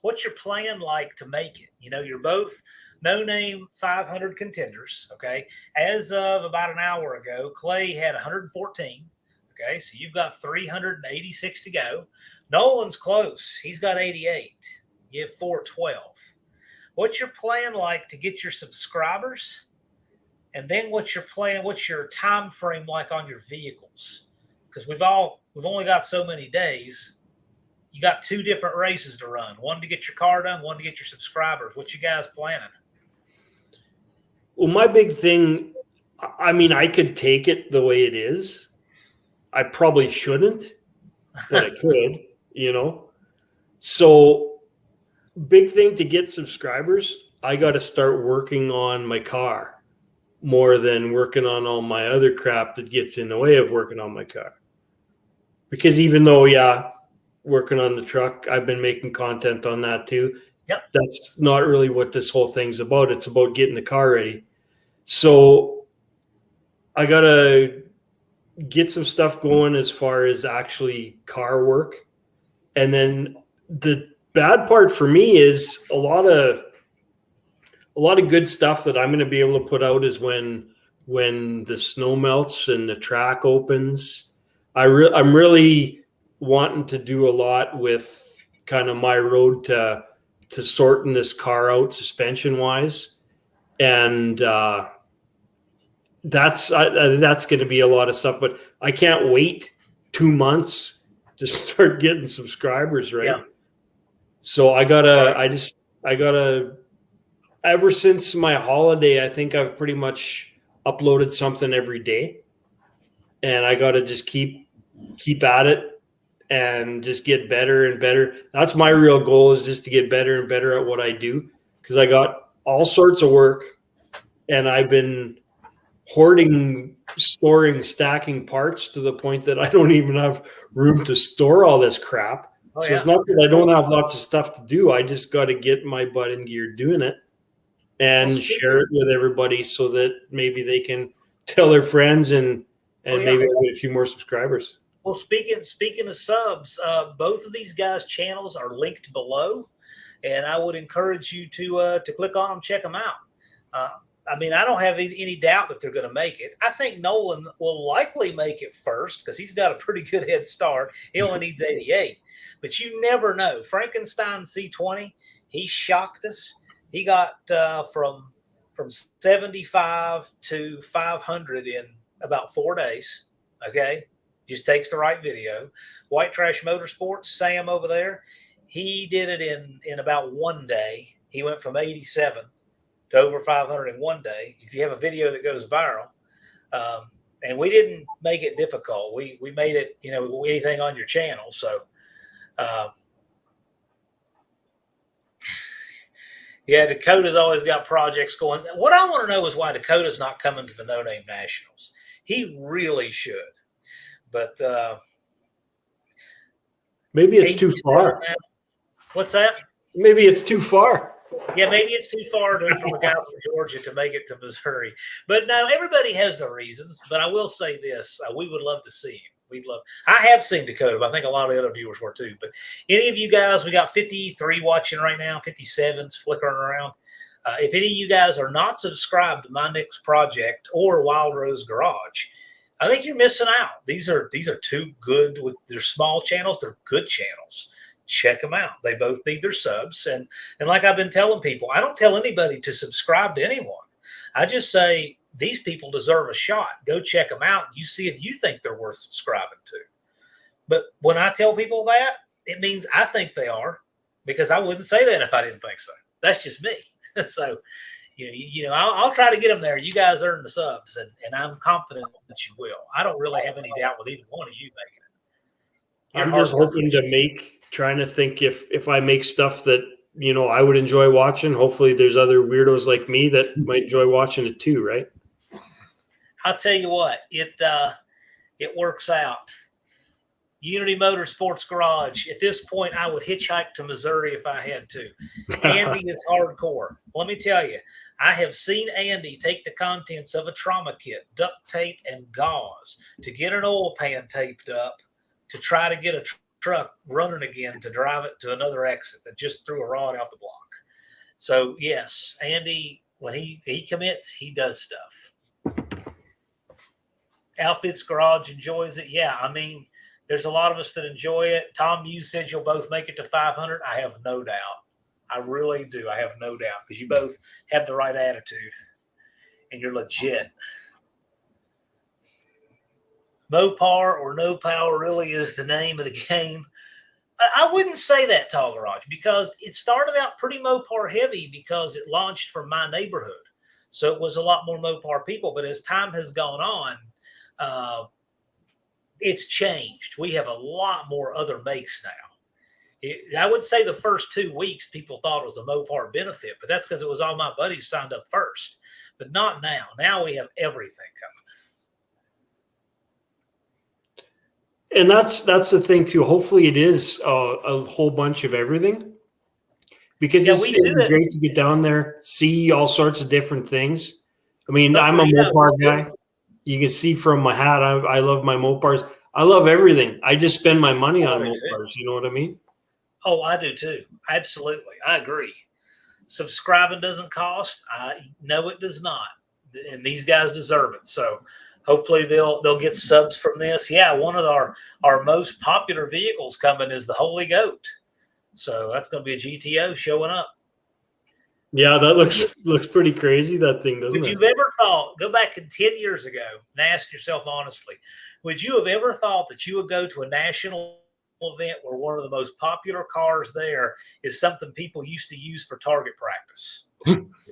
What's your plan like to make it? You know, you're both No Name 500 contenders. Okay, as of about an hour ago, Clay had 114. Okay, so you've got 386 to go. Nolan's close. He's got 88. You have 412. What's your plan like to get your subscribers? And then what's your plan? What's your time frame like on your vehicles? Because we've only got so many days. You got 2 different races to run. One to get your car done, one to get your subscribers. What you guys planning? Well, my big thing, I mean, I could take it the way it is. I probably shouldn't, but I could, you know. So big thing to get subscribers, I got to start working on my car more than working on all my other crap that gets in the way of working on my car. Because even though, yeah, working on the truck, I've been making content on that too. Yep. That's not really what this whole thing's about. It's about getting the car ready. So I got to get some stuff going as far as actually car work. And then the bad part for me is a lot of good stuff that I'm going to be able to put out is when the snow melts and the track opens. I'm really wanting to do a lot with kind of my road to sorting this car out suspension wise. And that's going to be a lot of stuff, but I can't wait 2 months to start getting subscribers, right? Yeah. So I gotta, ever since my holiday, I think I've pretty much uploaded something every day, and I got to just keep at it and just get better and better. That's my real goal, is just to get better and better at what I do, because I got all sorts of work and I've been hoarding, storing, stacking parts to the point that I don't even have room to store all this crap. Oh, so yeah. it's not that I don't have lots of stuff to do. I just got to get my butt in gear doing it and share it with everybody so that maybe they can tell their friends and maybe I'll get a few more subscribers. Well, speaking of subs, both of these guys' channels are linked below, and I would encourage you to click on them, check them out. I mean, I don't have any doubt that they're going to make it. I think Nolan will likely make it first because he's got a pretty good head start. He only needs 88. But you never know. Frankenstein C20, he shocked us. He got from 75 to 500 in about 4 days. Okay? Just takes the right video. White Trash Motorsports, Sam over there, he did it in about 1 day. He went from 87 to over 500 in 1 day. If you have a video that goes viral, and we didn't make it difficult. We made it, you know, anything on your channel. So, yeah, Dakota's always got projects going. What I want to know is why Dakota's not coming to the No Name Nationals. He really should, but maybe it's too far. What's that? Maybe it's too far. Yeah, maybe it's too far from a guy from Georgia to make it to Missouri. But no, everybody has their reasons. But I will say this: we would love to see him. I have seen Dakota, but I think a lot of the other viewers were too. But any of you guys, we got 53 watching right now, 57's flickering around. If any of you guys are not subscribed to my next project or Wildrose Garage, I think you're missing out. These are two good, with their small channels. They're good channels. Check them out. They both need their subs. And like I've been telling people, I don't tell anybody to subscribe to anyone. I just say, these people deserve a shot. Go check them out. And you see if you think they're worth subscribing to. But when I tell people that, it means I think they are, because I wouldn't say that if I didn't think so. That's just me. So, you know, I'll try to get them there. You guys earn the subs, and I'm confident that you will. I don't really have any doubt with either one of you making it. I'm just hoping to trying to think if I make stuff that, you know, I would enjoy watching. Hopefully there's other weirdos like me that might enjoy watching it too, right? I'll tell you what, it works out. Unity Motorsports Garage. At this point, I would hitchhike to Missouri if I had to. Andy is hardcore. Let me tell you, I have seen Andy take the contents of a trauma kit, duct tape, and gauze to get an oil pan taped up to try to get a truck running again to drive it to another exit that just threw a rod out the block. So, yes, Andy, when he commits, he does stuff. Outfits Garage enjoys it. Yeah, I mean, there's a lot of us that enjoy it. Tom, you said you'll both make it to 500. I have no doubt. I really do. I have no doubt because you both have the right attitude and you're legit. Mopar or no power really is the name of the game. I wouldn't say that, Tall Garage, because it started out pretty Mopar heavy because it launched from my neighborhood. So it was a lot more Mopar people. But as time has gone on, it's changed. We have a lot more other makes now. I would say the first 2 weeks people thought it was a Mopar benefit, but that's because it was all my buddies signed up first. But not now. Now we have everything coming. And that's the thing too. Hopefully it is a whole bunch of everything, because it's great to get down there, see all sorts of different things. I mean, I'm a Mopar guy. You can see from my hat, I love my Mopars. I love everything. I just spend my money on Mopars. You know what I mean? Oh, I do too. Absolutely. I agree. Subscribing doesn't cost. No, it does not. And these guys deserve it. So hopefully they'll get subs from this. Yeah, one of our most popular vehicles coming is the Holy Goat. So that's going to be a GTO showing up. Yeah, that looks pretty crazy, that thing, doesn't it? Would you have ever thought, go back 10 years ago and ask yourself honestly, would you have ever thought that you would go to a national event where one of the most popular cars there is something people used to use for target practice?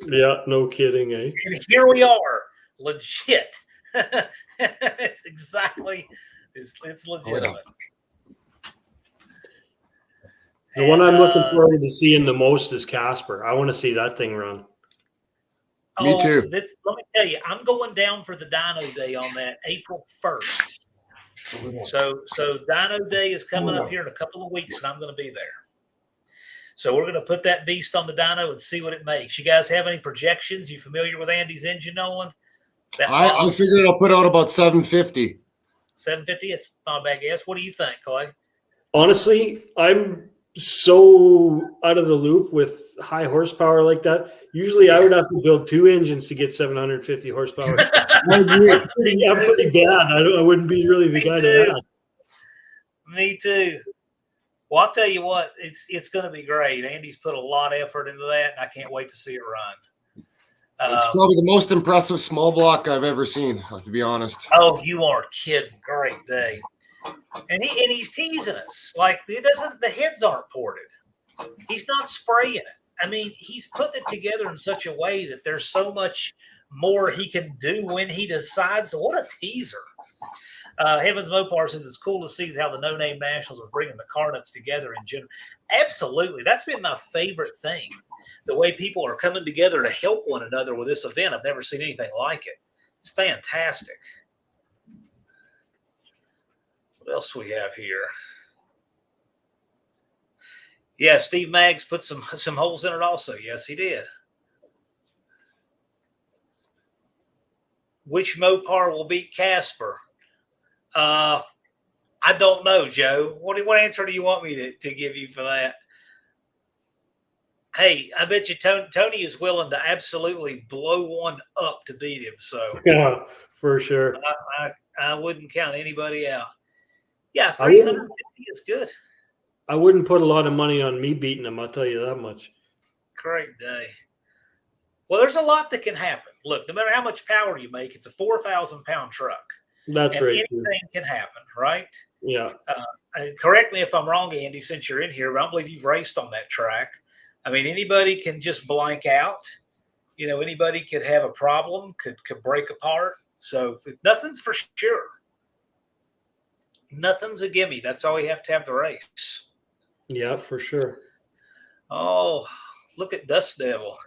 Yeah, no kidding, eh? And here we are, legit. It's legitimate. The one I'm looking forward to seeing the most is Casper. I want to see that thing run. Me too. Let me tell you, I'm going down for the Dyno Day on that April 1st. So Dyno Day is coming up here in a couple of weeks, and I'm going to be there. So we're going to put that beast on the dyno and see what it makes. You guys have any projections? You familiar with Andy's engine, Nolan? I figured I'll put out about 750. 750? It's not a bad guess. What do you think, Clay? Honestly, I'm so out of the loop with high horsepower like that. Usually I would have to build 2 engines to get 750 horsepower. I'm pretty bad. I wouldn't be really the guy to ask. Me too. Well, I'll tell you what, it's going to be great. Andy's put a lot of effort into that, and I can't wait to see it run. It's probably the most impressive small block I've ever seen, to be honest. Oh, you are kidding. Great day. And he's teasing us. Like, the heads aren't ported. He's not spraying it. I mean, he's putting it together in such a way that there's so much more he can do when he decides. So what a teaser. Heavens Mopar says it's cool to see how the No Name Nationals are bringing the car nuts together in general. Absolutely. That's been my favorite thing. The way people are coming together to help one another with this event. I've never seen anything like it. It's fantastic. What else we have here? Yeah, Steve Maggs put some holes in it also. Yes, he did. Which Mopar will beat Casper? I don't know, Joe. What answer do you want me to give you for that? Hey, I bet you Tony is willing to absolutely blow one up to beat him. So yeah, for sure. I wouldn't count anybody out. Yeah, 350 is good. I wouldn't put a lot of money on me beating him. I'll tell you that much. Great day. Well, there's a lot that can happen. Look, no matter how much power you make, it's a 4,000-pound truck. That's right. Anything can happen, right? Yeah. Correct me if I'm wrong, Andy, since you're in here, but I don't believe you've raced on that track. I mean, anybody can just blank out. You know, anybody could have a problem, could break apart. So nothing's for sure. Nothing's a gimme. That's all we have to have the race. Yeah, for sure. Oh, look at Dust Devil.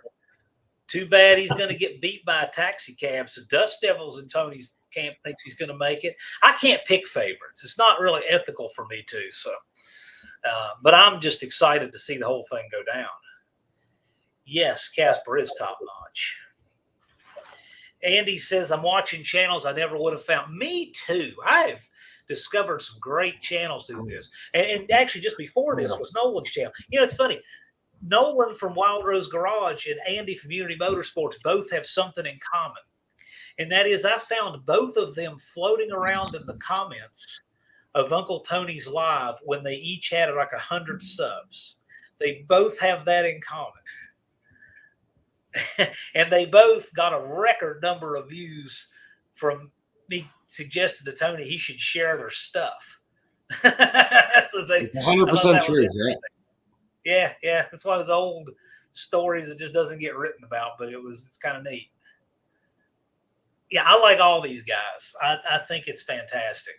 Too bad he's going to get beat by a taxi cab. So Dust Devil's in Tony's camp thinks he's going to make it. I can't pick favorites. It's not really ethical for me to. So, but I'm just excited to see the whole thing go down. Yes, Casper is top notch. Andy says, I'm watching channels I never would have found. Me too. I've discovered some great channels through this. And actually, just before this was Nolan's channel. You know, it's funny. Nolan from Wildrose Garage and Andy from Unity Motorsports both have something in common. And that is I found both of them floating around in the comments of Uncle Tony's Live when they each had like 100 subs. They both have that in common. And they both got a record number of views from me suggesting to Tony he should share their stuff. So 100% true. Yeah. That's one of those old stories that just doesn't get written about, but it's kind of neat. Yeah, I like all these guys. I think it's fantastic.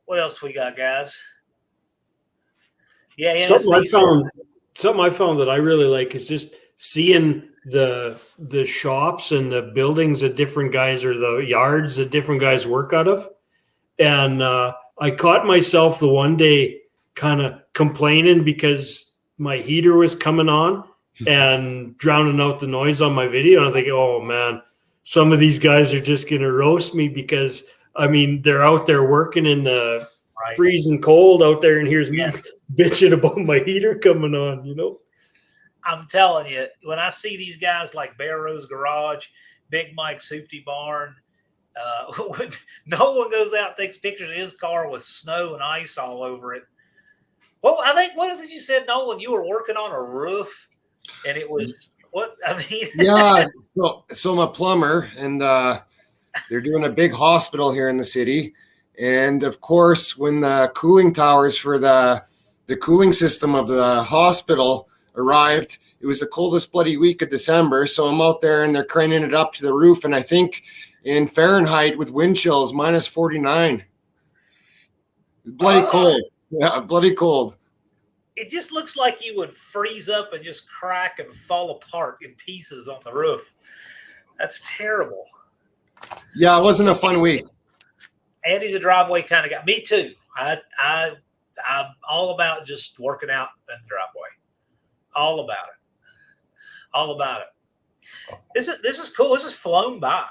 What else we got, guys? Yeah, something I found that I really like is just seeing the shops and the buildings that different guys or the yards that different guys work out of. And I caught myself the one day kind of complaining because my heater was coming on and drowning out the noise on my video. And I'm thinking, oh man, some of these guys are just going to roast me because I mean, they're out there working in the freezing cold out there, and here's me bitching about my heater coming on, you know? I'm telling you, when I see these guys like Wildrose Garage, Big Mike's Hoopty Barn, when no one goes out and takes pictures of his car with snow and ice all over it. Well, I think, what is it you said, Nolan? You were working on a roof, and it was, what? I mean. Yeah, so I'm a plumber, and they're doing a big hospital here in the city. And, of course, when the cooling towers for the cooling system of the hospital arrived, it was the coldest bloody week of December. So I'm out there, and they're craning it up to the roof. And I think in Fahrenheit with wind chills, minus 49. Bloody cold. Yeah, bloody cold. It just looks like you would freeze up and just crack and fall apart in pieces on the roof. That's terrible. Yeah, it wasn't a fun week. Andy's a driveway kind of guy. Me too. I'm all about just working out in the driveway. All about it. This is cool. This has flown by.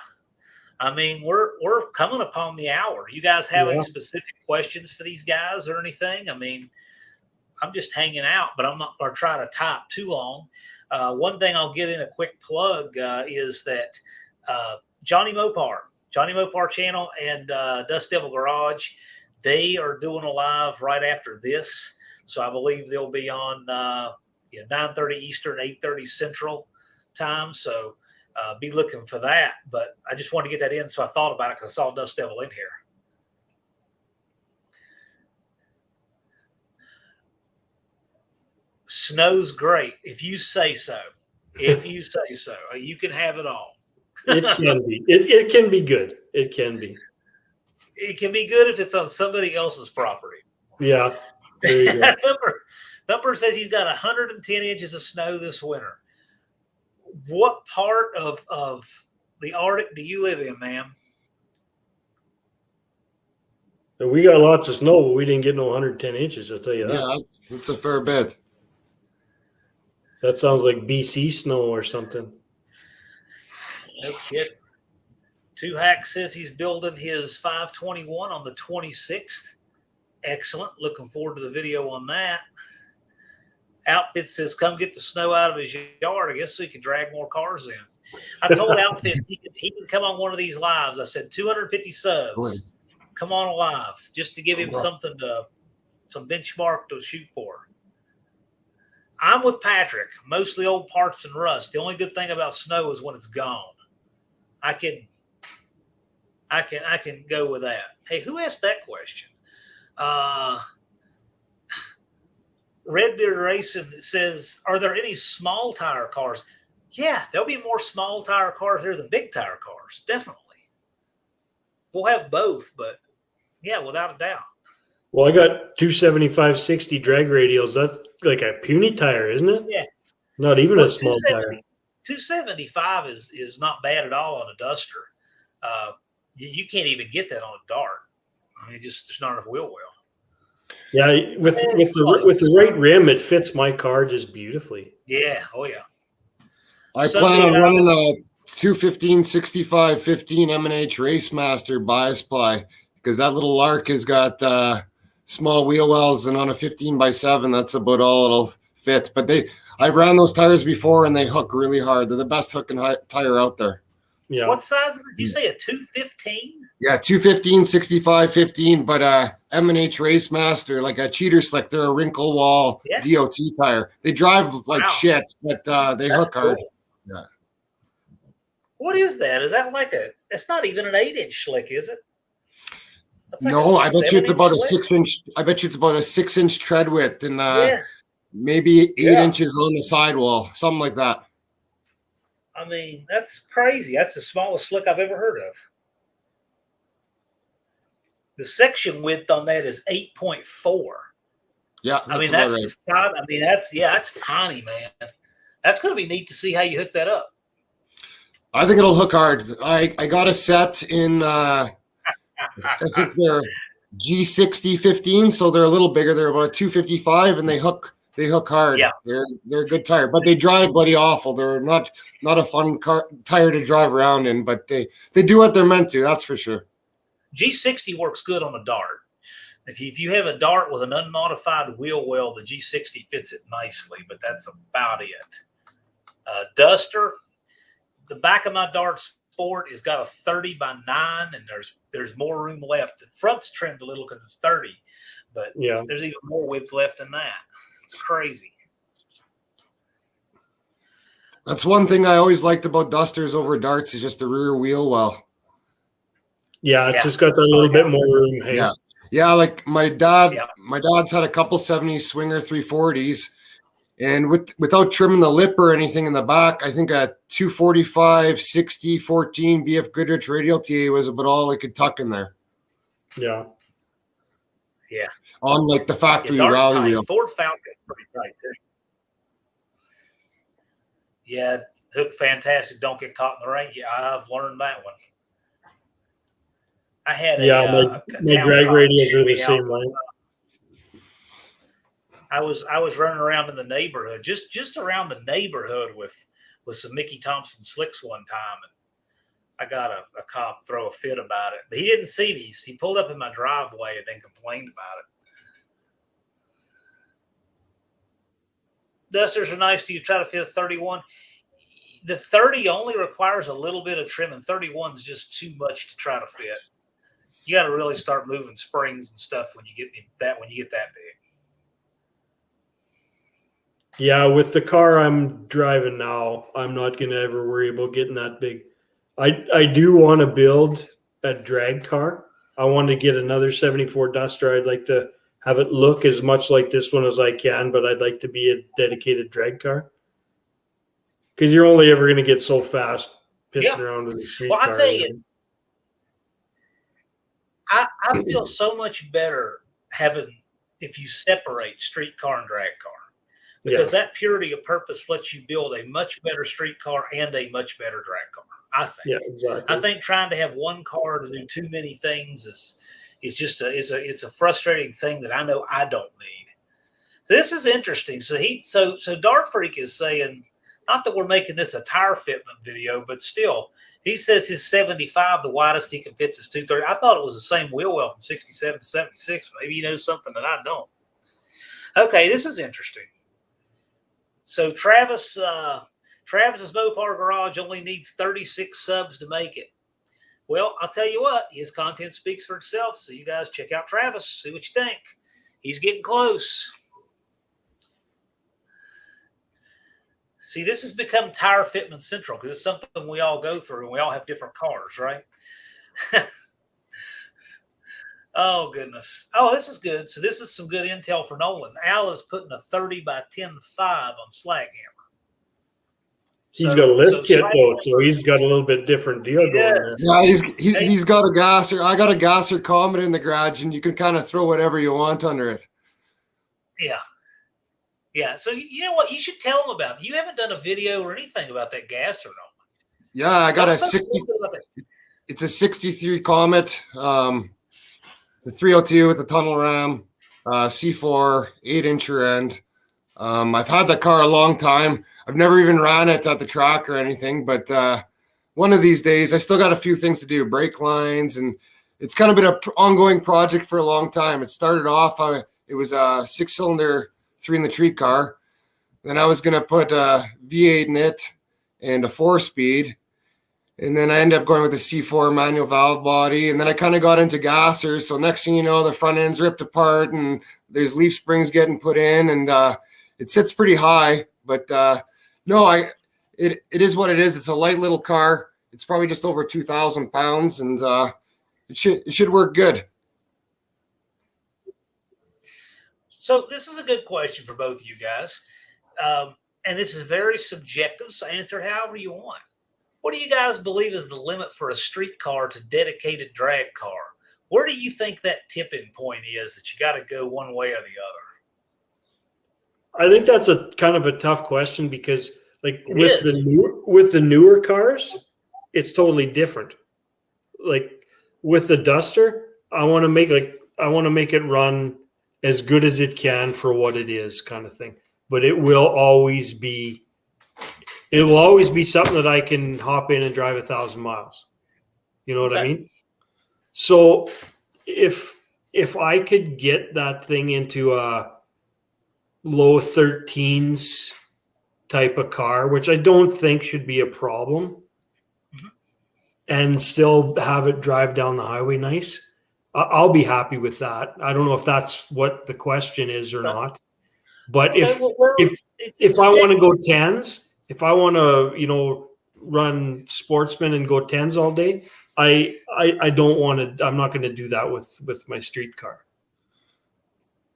I mean, we're coming upon the hour. You guys have any specific questions for these guys or anything? I mean, I'm just hanging out, but I'm not going to try to type too long. One thing I'll get in a quick plug is that Johnny Mopar channel and Dust Devil Garage, they are doing a live right after this. So I believe they'll be on 9:30 Eastern, 8:30 Central time. So be looking for that. But I just wanted to get that in, so I thought about it because I saw Dust Devil in here. Snow's great if you say so. If you say so, you can have it all. It can be. It can be good. It can be. It can be good if it's on somebody else's property. Yeah. There you go. Thumper says he's got 110 inches of snow this winter. What part of the Arctic do you live in, ma'am? We got lots of snow, but we didn't get no 110 inches, I'll tell you that. Yeah, that's a fair bit. That sounds like BC snow or something. No kidding. Two Hack says he's building his 521 on the 26th. Excellent. Looking forward to the video on that. Outfit says, come get the snow out of his yard, I guess, so he can drag more cars in. I told Outfit he can come on one of these lives. I said 250 subs. Come on alive, just to give him some benchmark to shoot for. I'm with Patrick. Mostly old parts and rust. The only good thing about snow is when it's gone. I can go with that. Hey, who asked that question? Redbeard Racing says, are there any small tire cars? Yeah, there'll be more small tire cars there than big tire cars. Definitely. We'll have both, but yeah, without a doubt. Well, I got 275/60 drag radials. That's like a puny tire, isn't it? Yeah. Not even a small tire. 275 is not bad at all on a Duster. You can't even get that on a dart. I mean, there's not enough wheel well. Yeah, with the right rim, it fits my car just beautifully. Yeah. Oh yeah. I plan on running a 215 65 15 M&H Race Master bias ply because that little Lark has got small wheel wells, and on a 15x7, that's about all it'll fit. But I've ran those tires before, and they hook really hard. They're the best hooking tire out there. Yeah. What size is it? Did you say a 215? Yeah, 215 65 15, but M&H Race Master, like a cheater slick. They're a wrinkle wall DOT tire. They drive like shit, but they hook hard. Cool. Yeah. What is that? Is that like it's not even an 8-inch slick, is it? Like no, I bet you it's about a 6-inch. I bet you it's about a 6-inch tread width and maybe 8 inches on the sidewall, something like that. I mean, that's crazy. That's the smallest slick I've ever heard of. The section width on that is 8.4. Yeah, I mean that's the side. I mean that's tiny, man. That's going to be neat to see how you hook that up. I think it'll hook hard. I got a set in. I think they're G60 15, so they're a little bigger. They're about a 255, and they hook hard. Yeah, they're a good tire, but they drive bloody awful. They're not a fun tire to drive around in, but they do what they're meant to. That's for sure. G60 works good on a dart. If you have a dart with an unmodified wheel well, the G60 fits it nicely, but that's about it. Duster, the back of my dart Sport has got a 30x9, and there's more room left. The front's trimmed a little because it's 30, but there's even more width left than that. It's crazy. That's one thing I always liked about Dusters over darts is just the rear wheel well. Yeah, it's just got that little bit more room. Hey? Yeah, like my dad's had a couple 70s Swinger 340s, and without trimming the lip or anything in the back, I think a 245 60 14 BF Goodrich radial TA was about all I could tuck in there. Yeah. On like the factory rally wheel. Ford Falcon's pretty tight too. Yeah, hook fantastic. Don't get caught in the rain. Yeah, I've learned that one. I had my drag radials are the same way. I was running around in the neighborhood, just around the neighborhood with some Mickey Thompson slicks one time, and I got a cop throw a fit about it. But he didn't see me. He pulled up in my driveway and then complained about it. Dusters are nice. Do you try to fit a 31? The 30 only requires a little bit of trim, and 31 is just too much to try to fit. You got to really start moving springs and stuff when you get that big. Yeah, with the car I'm driving now, I'm not going to ever worry about getting that big. I do want to build a drag car. I want to get another 74 Duster. I'd like to have it look as much like this one as I can, but I'd like to be a dedicated drag car. Because you're only ever going to get so fast pissing around with a street car. Well, I'll tell you, I feel so much better if you separate street car and drag car. Because that purity of purpose lets you build a much better street car and a much better drag car, I think. Yeah, exactly. I think trying to have one car to do too many things is just a frustrating thing that I know I don't need. So this is interesting. So Dart Freak is saying, not that we're making this a tire fitment video, but still, he says his 75, the widest he can fit is 230. I thought it was the same wheel well from 67 to 76. Maybe he knows something that I don't. Okay, this is interesting. So Travis's Mopar Garage only needs 36 subs to make it. Well, I'll tell you what, his content speaks for itself. So you guys check out Travis, see what you think. He's getting close. See, this has become Tire Fitment Central because it's something we all go through, and we all have different cars, right? Oh, goodness. Oh, this is good. So this is some good intel for Nolan. Al is putting a 30x10.5 on Slaghammer. He's got a lift kit, though, so he's got a little bit different deal going there. Yeah, he's got a gasser. I got a gasser Comet in the garage, and you can kind of throw whatever you want under it. Yeah. Yeah, so you know what? You should tell them about it. You haven't done a video or anything about that gasser, no? Yeah, I got a 60. it's a 63 Comet. The 302 with a tunnel ram, C4, 8-inch rear end. I've had that car a long time. I've never even ran it at the track or anything, but one of these days, I still got a few things to do, brake lines, and it's kind of been an ongoing project for a long time. It started off, it was a 6-cylinder, 3-in-the-tree car. Then I was going to put a V8 in it and a 4-speed. And then I ended up going with a C4 manual valve body. And then I kind of got into gassers. So next thing you know, the front end's ripped apart and there's leaf springs getting put in. And it sits pretty high. But no, it is what it is. It's a light little car. It's probably just over 2,000 pounds. And it should work good. So this is a good question for both of you guys. And this is very subjective, so answer however you want. What do you guys believe is the limit for a street car to dedicated drag car? Where do you think that tipping point is that you got to go one way or the other? I think that's a kind of a tough question because, like, with the newer cars, it's totally different. Like with the Duster, I want to make it run as good as it can for what it is, kind of thing. But it will always be something that I can hop in and drive 1,000 miles. You know what I mean? So if I could get that thing into a low 13s type of car, which I don't think should be a problem, and still have it drive down the highway nice, I'll be happy with that. I don't know if that's what the question is or not. But if I want to go 10s, if I want to, run sportsman and go 10s all day, I don't want to. I'm not going to do that with my street car.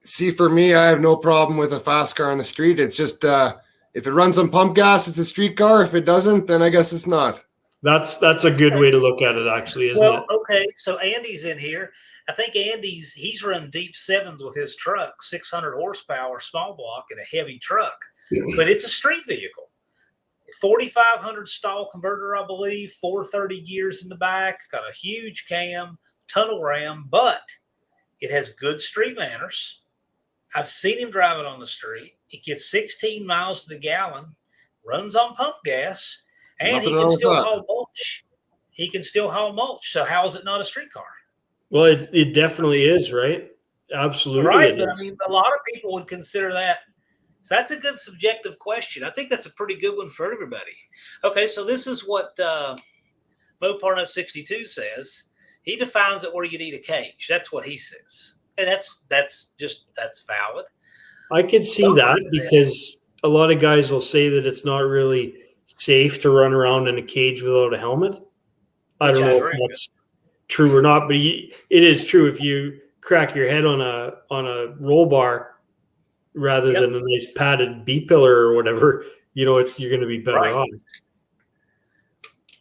See, for me, I have no problem with a fast car on the street. It's just if it runs on pump gas, it's a street car. If it doesn't, then I guess it's not. That's a good way to look at it, actually, isn't it? Okay. So Andy's in here. I think he's run deep 7s with his truck, 600 horsepower, small block, and a heavy truck. But it's a street vehicle. 4,500 stall converter, I believe, 430 gears in the back. It's got a huge cam, tunnel ram, but it has good street manners. I've seen him drive it on the street. It gets 16 miles to the gallon, runs on pump gas, and he can still haul mulch. He can still haul mulch. So how is it not a street car? Well, it definitely is, right? Absolutely. Right, but I mean, a lot of people would consider that. So that's a good subjective question. I think that's a pretty good one for everybody. Okay, so this is what Moparnut 62 says. He defines it where you need a cage. That's what he says. And that's valid. I could see that because a lot of guys will say that it's not really safe to run around in a cage without a helmet. I don't know if that's true or not, but it is true. If you crack your head on a roll bar rather than a nice padded B pillar or whatever, you're going to be better off.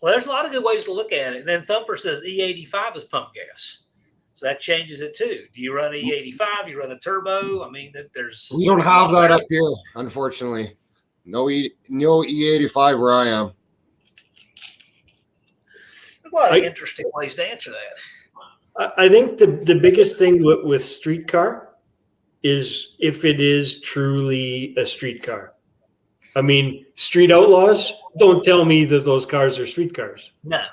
Well, there's a lot of good ways to look at it. And then Thumper says E85 is pump gas. So that changes it too. Do you run E85? You run a turbo? I mean, we don't have that up here, unfortunately. No E85 where I am. There's a lot of interesting ways to answer that. I think the biggest thing with street car is if it is truly a street car. I mean, street outlaws, don't tell me that those cars are street cars. No,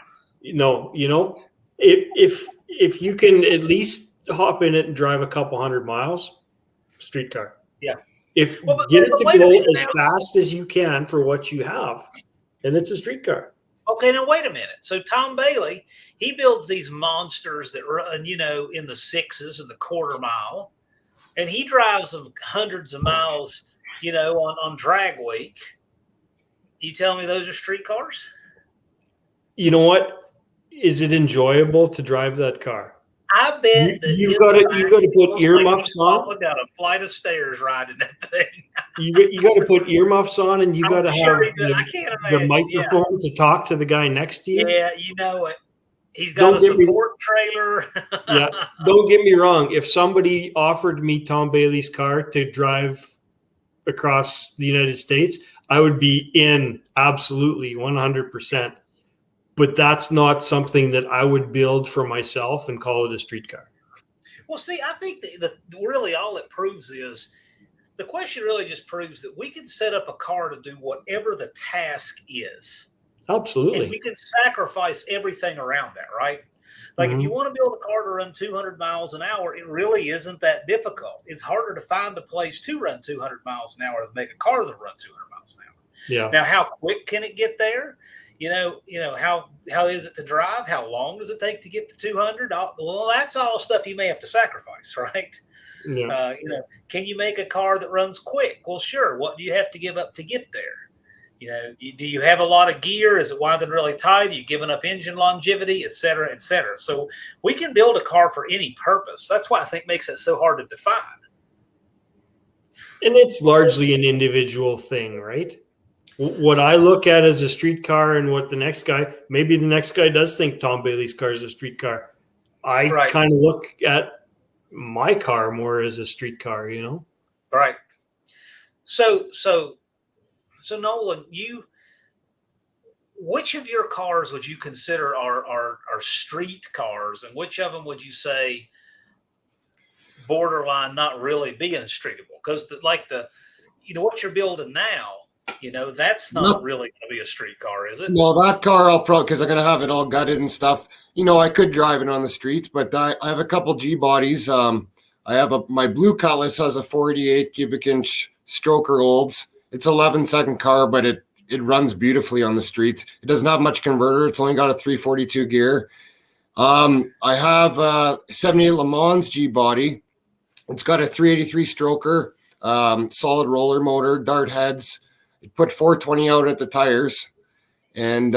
if you can at least hop in it and drive a couple hundred miles, street car. Yeah. Get it to go as fast as you can for what you have, and it's a street car. Okay, now wait a minute. So Tom Bailey, he builds these monsters that run, in the 6s and the quarter mile, and he drives them hundreds of miles, on drag week. You tell me those are street cars? You know what? Is it enjoyable to drive that car? I bet that you got to put earmuffs on. Look down a flight of stairs riding that thing. you got to put earmuffs on, and you got to have the microphone to talk to the guy next to you. Yeah, you know it. He's got a support trailer. Yeah, don't get me wrong. If somebody offered me Tom Bailey's car to drive across the United States, I would be in absolutely 100%. but that's not something that I would build for myself and call it a street car. Well, see, I think that really all it proves is the question really just proves that we can set up a car to do whatever the task is. Absolutely. And we can sacrifice everything around that, right? Like if you want to build a car to run 200 miles an hour, it really isn't that difficult. It's harder to find a place to run 200 miles an hour than make a car that runs 200 miles an hour. Yeah. Now, how quick can it get there? How is it to drive? How long does it take to get to 200? Well, that's all stuff you may have to sacrifice, right? Yeah. Can you make a car that runs quick? Well, sure. What do you have to give up to get there? Do you have a lot of gear? Is it winding really tight? Are you giving up engine longevity, et cetera, et cetera? So we can build a car for any purpose. That's why I think makes it so hard to define. And it's largely an individual thing, right? What I look at as a street car and what maybe the next guy does think Tom Bailey's car is a street car. I kind of look at my car more as a street car, Right. So Nolan, which of your cars would you consider are street cars, and which of them would you say borderline not really being streetable? Because what you're building now, that's not really going to be a street car, is it? No, that car I'll probably, because I'm going to have it all gutted and stuff. I could drive it on the street, but I have a couple G bodies. I have my blue Cutlass has a 488 cubic inch stroker olds. It's an 11-second car, but it runs beautifully on the street. It doesn't have much converter. It's only got a 342 gear. I have a 78 Le Mans G body. It's got a 383 stroker, solid roller motor, dart heads. It put 420 out at the tires, and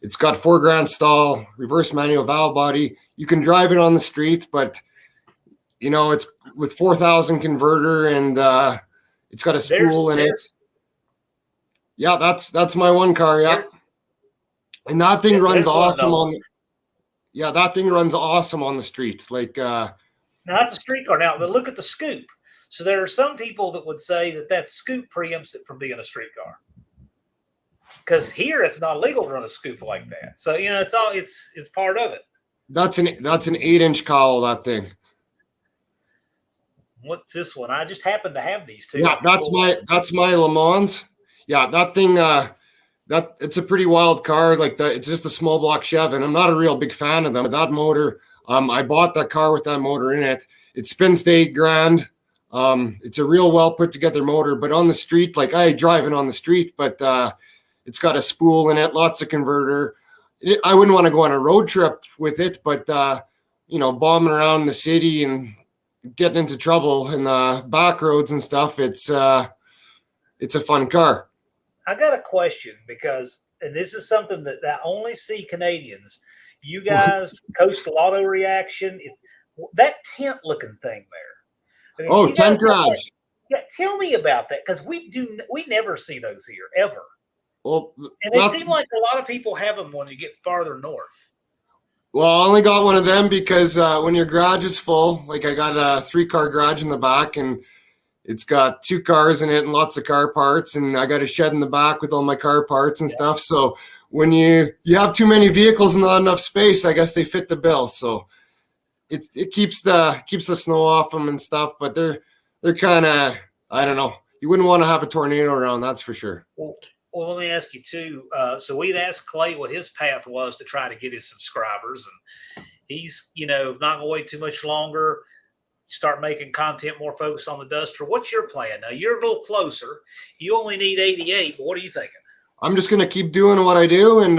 it's got 4 grand stall, reverse manual valve body. You can drive it on the street, but it's with 4,000 converter, and it's got a spool in it. Yeah, that's my one car. Yeah, and that thing runs awesome that thing runs awesome on the street. Now that's a street car. Now, but look at the Scoop. So there are some people that would say that Scoop preempts it from being a street car, because here it's not legal to run a Scoop like that. So it's part of it. That's an 8-inch cowl, that thing. What's this one? I just happen to have these two. Yeah, that's my Le Mans. Yeah, that thing. It's a pretty wild car. Like that, it's just a small block Chevy, and I'm not a real big fan of them. But that motor, I bought that car with that motor in it. It spins to 8 grand. It's a real well put together motor, but on the street, like I drive it on the street, but it's got a spool in it, lots of converter. I wouldn't want to go on a road trip with it, but bombing around the city and getting into trouble in the back roads and stuff, it's a fun car. I got a question, and this is something that I only see Canadians. You guys, Coastal Auto Reaction, that tent looking thing there. I mean, tent garage. Yeah, tell me about that, because we never see those here ever. Well, and they seem like a lot of people have them when you get farther north. Well, I only got one of them because when your garage is full, like I got a 3-car garage in the back, and it's got 2 cars in it and lots of car parts, and I got a shed in the back with all my car parts and stuff. So when you have too many vehicles and not enough space, I guess they fit the bill. So it keeps the snow off them and stuff, but they're kind of, I don't know. You wouldn't want to have a tornado around, that's for sure. Well, let me ask you too. So we'd asked Clay what his path was to try to get his subscribers, and he's, not going to wait too much longer. Start making content more focused on the Duster. What's your plan? Now you're a little closer. You only need 88, but what are you thinking? I'm just going to keep doing what I do, and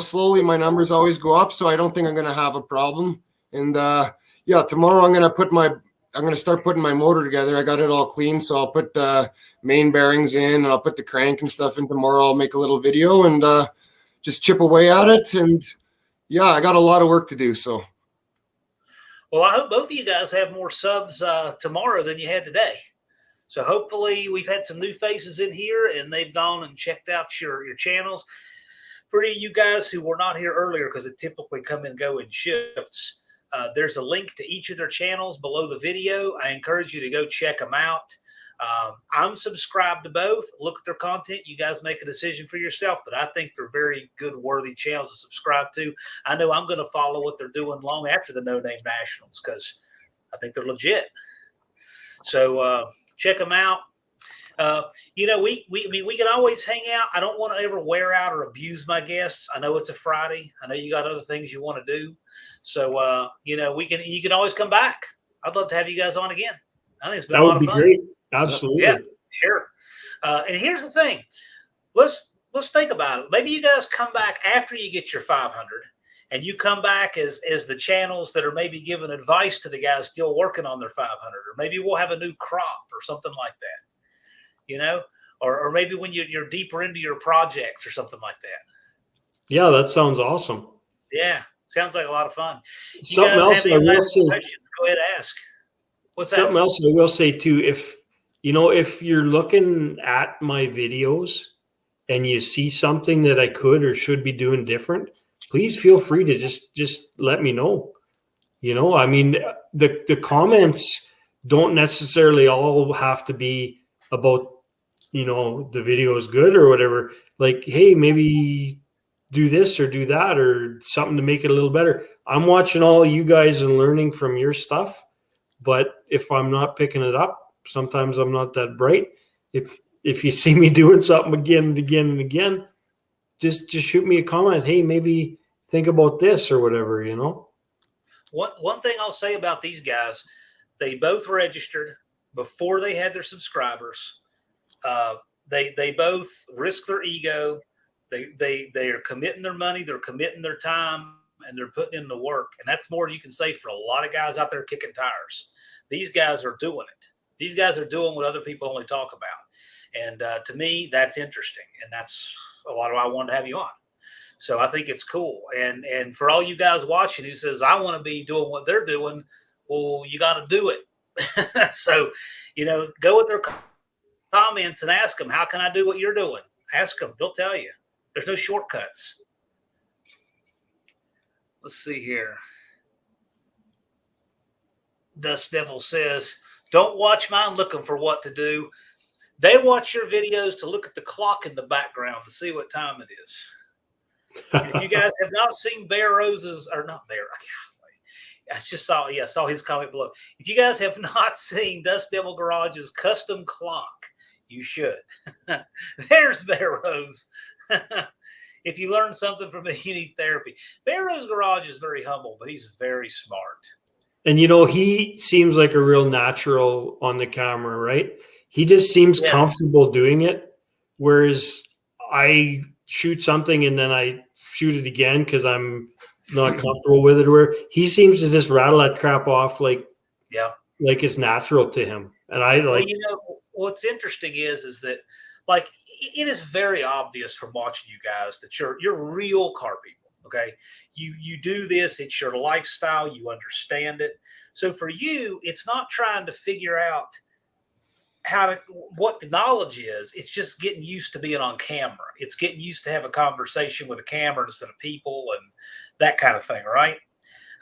slowly my numbers always go up, so I don't think I'm going to have a problem. And tomorrow I'm going to start putting my motor together. I got it all clean, so I'll put the main bearings in, and I'll put the crank and stuff in tomorrow. I'll make a little video and just chip away at it. And I got a lot of work to do. So, well, I hope both of you guys have more subs tomorrow than you had today. So hopefully we've had some new faces in here, and they've gone and checked out your channels. For you guys who were not here earlier, because they typically come and go in shifts, there's a link to each of their channels below the video. I encourage you to go check them out. I'm subscribed to both. Look at their content. You guys make a decision for yourself, but I think they're very good, worthy channels to subscribe to. I know I'm going to follow what they're doing long after the No Name Nationals because I think they're legit. So check them out. We can always hang out. I don't want to ever wear out or abuse my guests. I know it's a Friday. I know you got other things you want to do. So, you can always come back. I'd love to have you guys on again. I think it's been a lot of fun. Great. Absolutely. Yeah, sure. And here's the thing. Let's think about it. Maybe you guys come back after you get your 500 and you come back as the channels that are maybe giving advice to the guys still working on their 500, or maybe we'll have a new crop or something like that, or maybe when you're deeper into your projects or something like that. Yeah, that sounds awesome. Yeah, sounds like a lot of fun. Something else I will say. Go ahead, ask. What's something that? else I will say too. If you're looking at my videos and you see something that I could or should be doing different, please feel free to just let me know. I mean, the comments don't necessarily all have to be about, the video is good or whatever. Like, hey, maybe do this or do that or something to make it a little better. I'm watching all you guys and learning from your stuff. But if I'm not picking it up, sometimes I'm not that bright. If you see me doing something again and again and again, just shoot me a comment. Hey, maybe think about this or whatever, One thing I'll say about these guys, they both registered before they had their subscribers. They both risk their ego. They are committing their money. They're committing their time. And they're putting in the work. And that's more you can say for a lot of guys out there kicking tires. These guys are doing it. These guys are doing what other people only talk about. And to me, that's interesting. And that's a lot of why I wanted to have you on. So I think it's cool. And for all you guys watching who says, I want to be doing what they're doing, well, you got to do it. So, go with their comments and ask them, how can I do what you're doing? Ask them. They'll tell you. There's no shortcuts. Let's see here. Dust Devil says, don't watch mine looking for what to do. They watch your videos to look at the clock in the background to see what time it is. If you guys have not seen Bear Rose's, or not Bear, I just saw his comment below. If you guys have not seen Dust Devil Garage's custom clock, you should. There's Bear Rose. If you learn something from me, you need therapy. Wildrose Garage is very humble, but he's very smart. And, he seems like a real natural on the camera, right? He just seems comfortable doing it. Whereas I shoot something and then I shoot it again because I'm not comfortable with it. Where he seems to just rattle that crap off like it's natural to him. And I like. Well, what's interesting is that, like, it is very obvious from watching you guys that you're real car people. Okay. You do this. It's your lifestyle. You understand it. So for you, it's not trying to figure out what the knowledge is. It's just getting used to being on camera. It's getting used to have a conversation with a camera instead of people and that kind of thing. Right.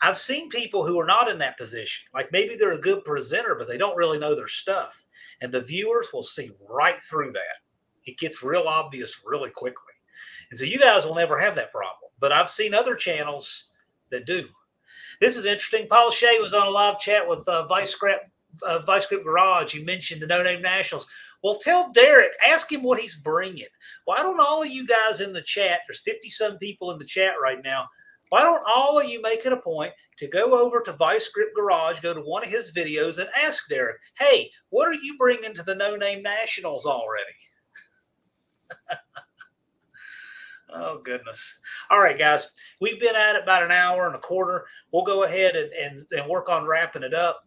I've seen people who are not in that position. Like maybe they're a good presenter, but they don't really know their stuff. And the viewers will see right through that. It gets real obvious really quickly. And so you guys will never have that problem. But I've seen other channels that do. This is interesting. Paul Shea was on a live chat with Vice Grip Garage. He mentioned the No Name Nationals. Well, tell Derek, ask him what he's bringing. Why don't all of you guys in the chat, there's 50-some people in the chat right now, why don't all of you make it a point to go over to Vice Grip Garage, go to one of his videos, and ask Derek, hey, what are you bringing to the No Name Nationals already? Oh, goodness. All right, guys. We've been at it about an hour and a quarter. We'll go ahead and work on wrapping it up.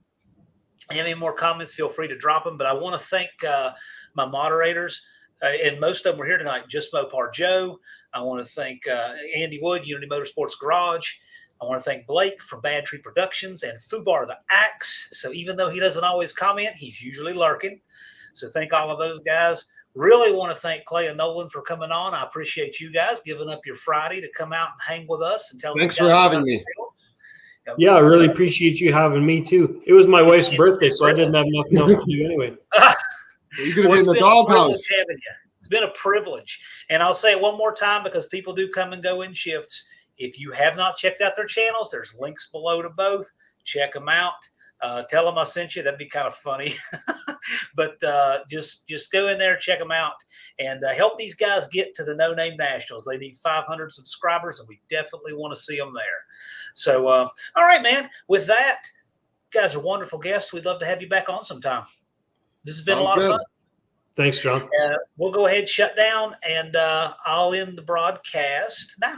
If you have any more comments, feel free to drop them. But I want to thank my moderators, and most of them were here tonight. Just Mopar Joe. I want to thank Andy Wood, Unity Motorsports Garage. I want to thank Blake from Bad Tree Productions and Fubar the Axe. So even though he doesn't always comment, he's usually lurking. So thank all of those guys. Really want to thank Cley and Nolan for coming on. I appreciate you guys giving up your Friday to come out and hang with us and tell. Thanks for having me. Yeah, I really appreciate you having me too. It was my wife's birthday, so I didn't have nothing else to do anyway. You're going to Well, be in it's the been a privilege doghouse. having you. It's been a privilege. And I'll say it one more time because people do come and go in shifts. If you have not checked out their channels, there's links below to both. Check them out. Tell them I sent you. That'd be kind of funny. But just go in there, check them out, and help these guys get to the No Name Nationals. They need 500 subscribers, and we definitely want to see them there. So, all right, man. With that, you guys are wonderful guests. We'd love to have you back on sometime. This has been a lot of fun. Thanks, John. We'll go ahead, shut down, and I'll end the broadcast now.